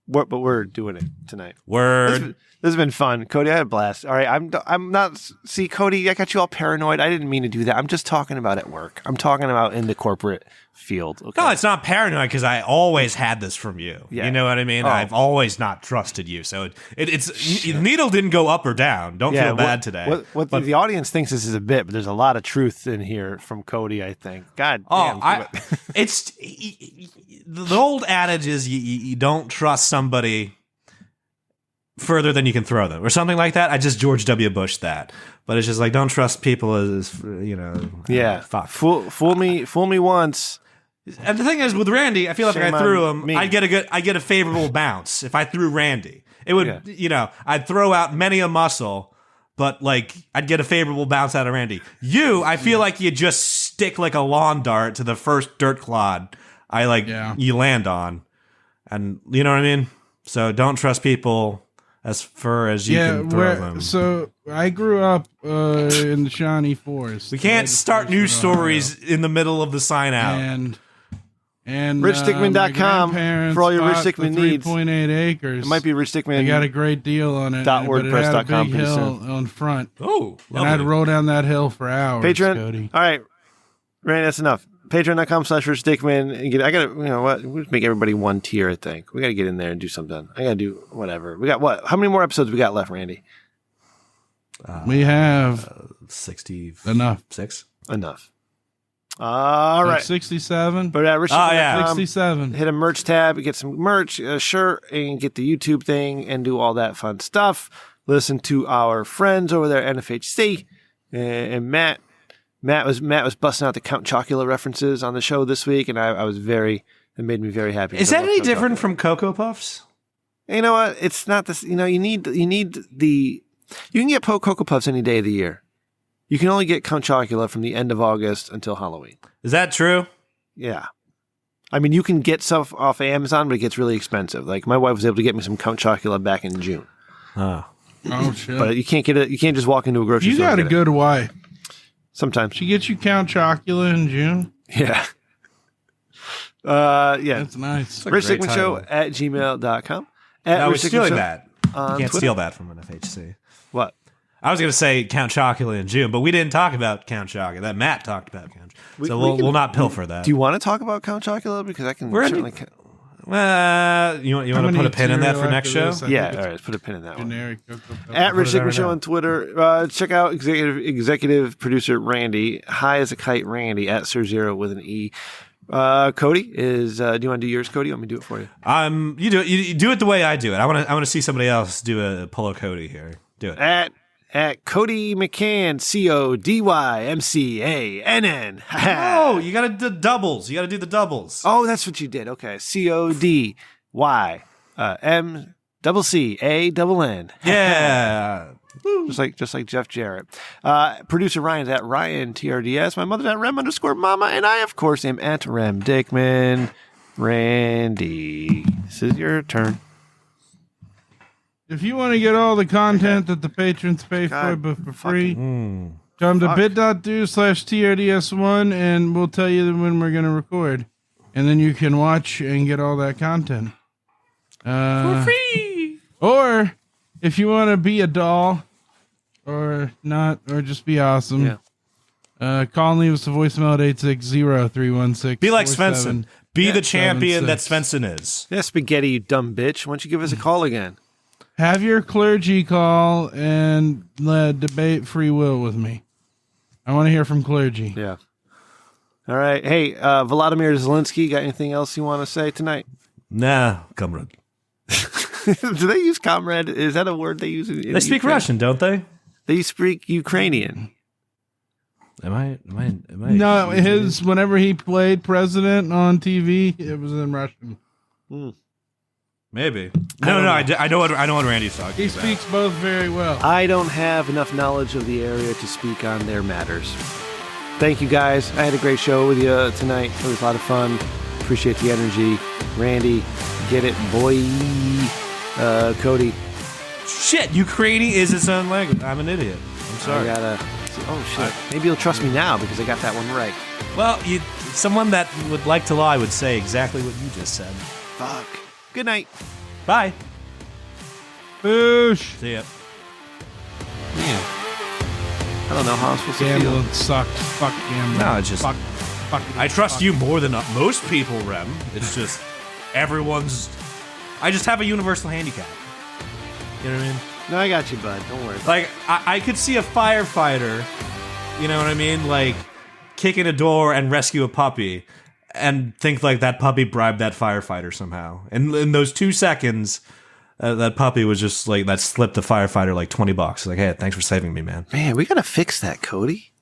But we're doing it tonight. Word. This has been fun, Cody. I had a blast. All right, I'm not. See, Cody, I got you all paranoid. I didn't mean to do that. I'm just talking about at work. I'm talking about in the corporate field. Okay? No, it's not paranoid because I always had this from you. Yeah. You know what I mean? Oh. I've always not trusted you. So it's the needle didn't go up or down. Don't feel bad today. What the audience thinks this is a bit, but there's a lot of truth in here from Cody. I think. God Oh, damn. it's the old adage is you don't trust somebody further than you can throw them or something like that. I just George W. Bush that, but it's just like don't trust people as you know. Yeah, fuck. Fool me once. And the thing is with Randy, I feel like if Shame I threw on him, me. I'd get a favorable bounce. If I threw Randy, it would I'd throw out many a muscle, but like I'd get a favorable bounce out of Randy. You, I feel like you just stick like a lawn dart to the first dirt clod you land on, and you know what I mean. So don't trust people as far as you can throw them. So I grew up in the Shawnee Forest. We can't start news stories in the middle of the sign out. And RichDickman.com for all your Rich Dickman needs. 3.8 acres. It might be Rich Dickman. I got a great deal on it. .wordpress.com but it had a big pretty hill soon. on front. Oh, and I'd roll down that hill for hours. Patreon. Cody. All right, Randy, that's enough. Patreon.com/Rich Dickman. I got to, you know what? We make everybody one tier. I think we got to get in there and do something. I got to do whatever. We got what? How many more episodes we got left, Randy? We have 66 Enough. All right. 67. But at RichDickman.com, 67. hit a merch tab, get some merch, a shirt, and get the YouTube thing, and do all that fun stuff. Listen to our friends over there at NFHC and Matt. Matt was busting out the Count Chocula references on the show this week, and I was it made me very happy. Is that any different from Cocoa Puffs? You know what? It's not this. You know, you can get Cocoa Puffs any day of the year. You can only get Count Chocula from the end of August until Halloween. Is that true? Yeah. I mean, you can get stuff off Amazon, but it gets really expensive. Like my wife was able to get me some Count Chocula back in June. Oh shit! But you can't get it. You can't just walk into a grocery You store. got a and get good wife. it. Sometimes. She gets you Count Chocula in June. Yeah. Yeah. That's nice. Rich Dickman Show at gmail.com. No, we're Rich Dickman stealing Show that. You can't Twitter. steal that from an FHC. What? I was going to say Count Chocula in June, but we didn't talk about Count Chocula. That Matt talked about Count Chocula. So we'll not pilfer that. Do you want to talk about Count Chocula? Because I can certainly. You want to put a pin in that for next show? Yeah, all right. Let's put a pin in that one. Generic. At Rich Put it Dickman right Show now. on Twitter. Check out executive producer Randy. High as a kite Randy at Sir Zero with an E. Cody is. Do you want to do yours, Cody? Let me do it for you. You do it. You do it the way I do it. I want to see somebody else do a Polo Cody here. Do it. At Cody McCann, CODYMCANN. Oh, you got to do doubles. You got to do the doubles. Oh, that's what you did. Okay, CODYMCCANN. Yeah. just like Jeff Jarrett. Producer Ryan's at Ryan TRDS. My mother's at Rem_Mama, and I, of course, am at Rem Dickman. Randy, this is your turn. If you want to get all the content that the patrons pay for, but for free, come to bit.do/TRDS1 and we'll tell you when we're going to record. And then you can watch and get all that content. For free! Or if you want to be a doll or not, or just be awesome, call and leave us a voicemail at 860-316. Be like Svenson. Be the champion that Svenson is. Yeah, spaghetti, you dumb bitch. Why don't you give us a call again? Have your clergy call and debate free will with me. I want to hear from clergy. Yeah. All right. Hey, Volodymyr Zelensky, got anything else you want to say tonight? Nah, comrade. Do they use comrade? Is that a word they use? They speak Russian, don't they? They speak Ukrainian. Am I? No, whenever he played president on TV, it was in Russian. Maybe. No. I know what Randy's talking He about. speaks both very well. I don't have enough knowledge of the area to speak on their matters. Thank you, guys. I had a great show with you tonight. It was a lot of fun. Appreciate the energy. Randy, get it, boy. Cody. Shit, Ukrainian is its own language. I'm an idiot. I'm sorry. Oh, shit. Maybe you'll trust me now because I got that one right. Well, someone that would like to lie would say exactly what you just said. Fuck. Good night. Bye. Boosh. See ya. Yeah. I don't know how I'm supposed to Gambling feel. sucks. Fuck gambling. No, it's just... Fuck. I trust you more than most people, Rem. It's just everyone's... I just have a universal handicap. You know what I mean? No, I got you, bud. Don't worry. Like, I could see a firefighter, you know what I mean? Like, kick in a door and rescue a puppy and think like that puppy bribed that firefighter somehow. And in those 2 seconds, that puppy was just like, that slipped the firefighter like $20. Like, hey, thanks for saving me, man. Man, we got to fix that, Cody.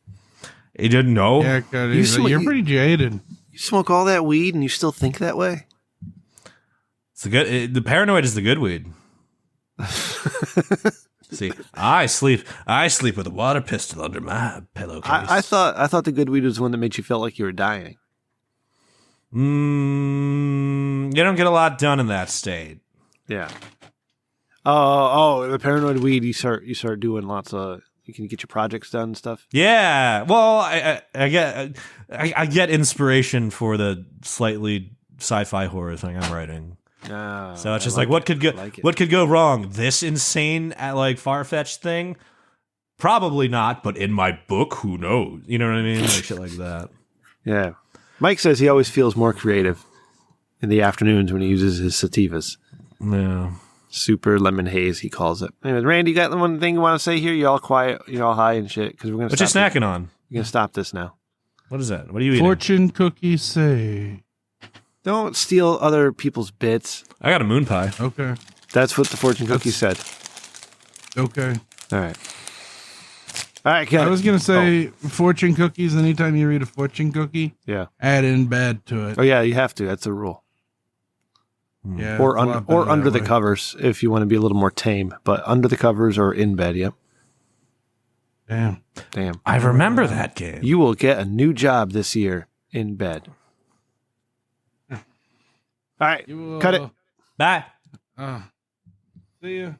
He didn't know. Yeah, Cody, you're pretty jaded. You smoke all that weed and you still think that way? It's the paranoid is the good weed. See, I sleep with a water pistol under my pillowcase. I thought the good weed was the one that made you feel like you were dying. You don't get a lot done in that state. Yeah. Oh, the paranoid weed. You start doing lots of. You can get your projects done and stuff. Yeah. Well, I get inspiration for the slightly sci-fi horror thing I'm writing. So it's just like what could go wrong? This insane, like far-fetched thing? Probably not, but in my book, who knows? You know what I mean? Like shit like that. Yeah. Mike says he always feels more creative in the afternoons when he uses his sativas. Yeah. Super lemon haze, he calls it. Anyways, Randy, you got one thing you want to say here? You're all quiet, you're all high and shit. Because we're gonna. What you snacking on? We're gonna stop this now. What is that? What are you eating? Fortune cookies say. Don't steal other people's bits. I got a moon pie. Okay. That's what the fortune cookie said. Okay. All right. All right, I was gonna say fortune cookies. Anytime you read a fortune cookie, yeah, add in bed to it. Oh yeah, you have to. That's a rule. Yeah, or under the covers if you want to be a little more tame. But under the covers or in bed. Yep. Damn. I remember that game. You will get a new job this year in bed. All right, cut it. Bye. See ya.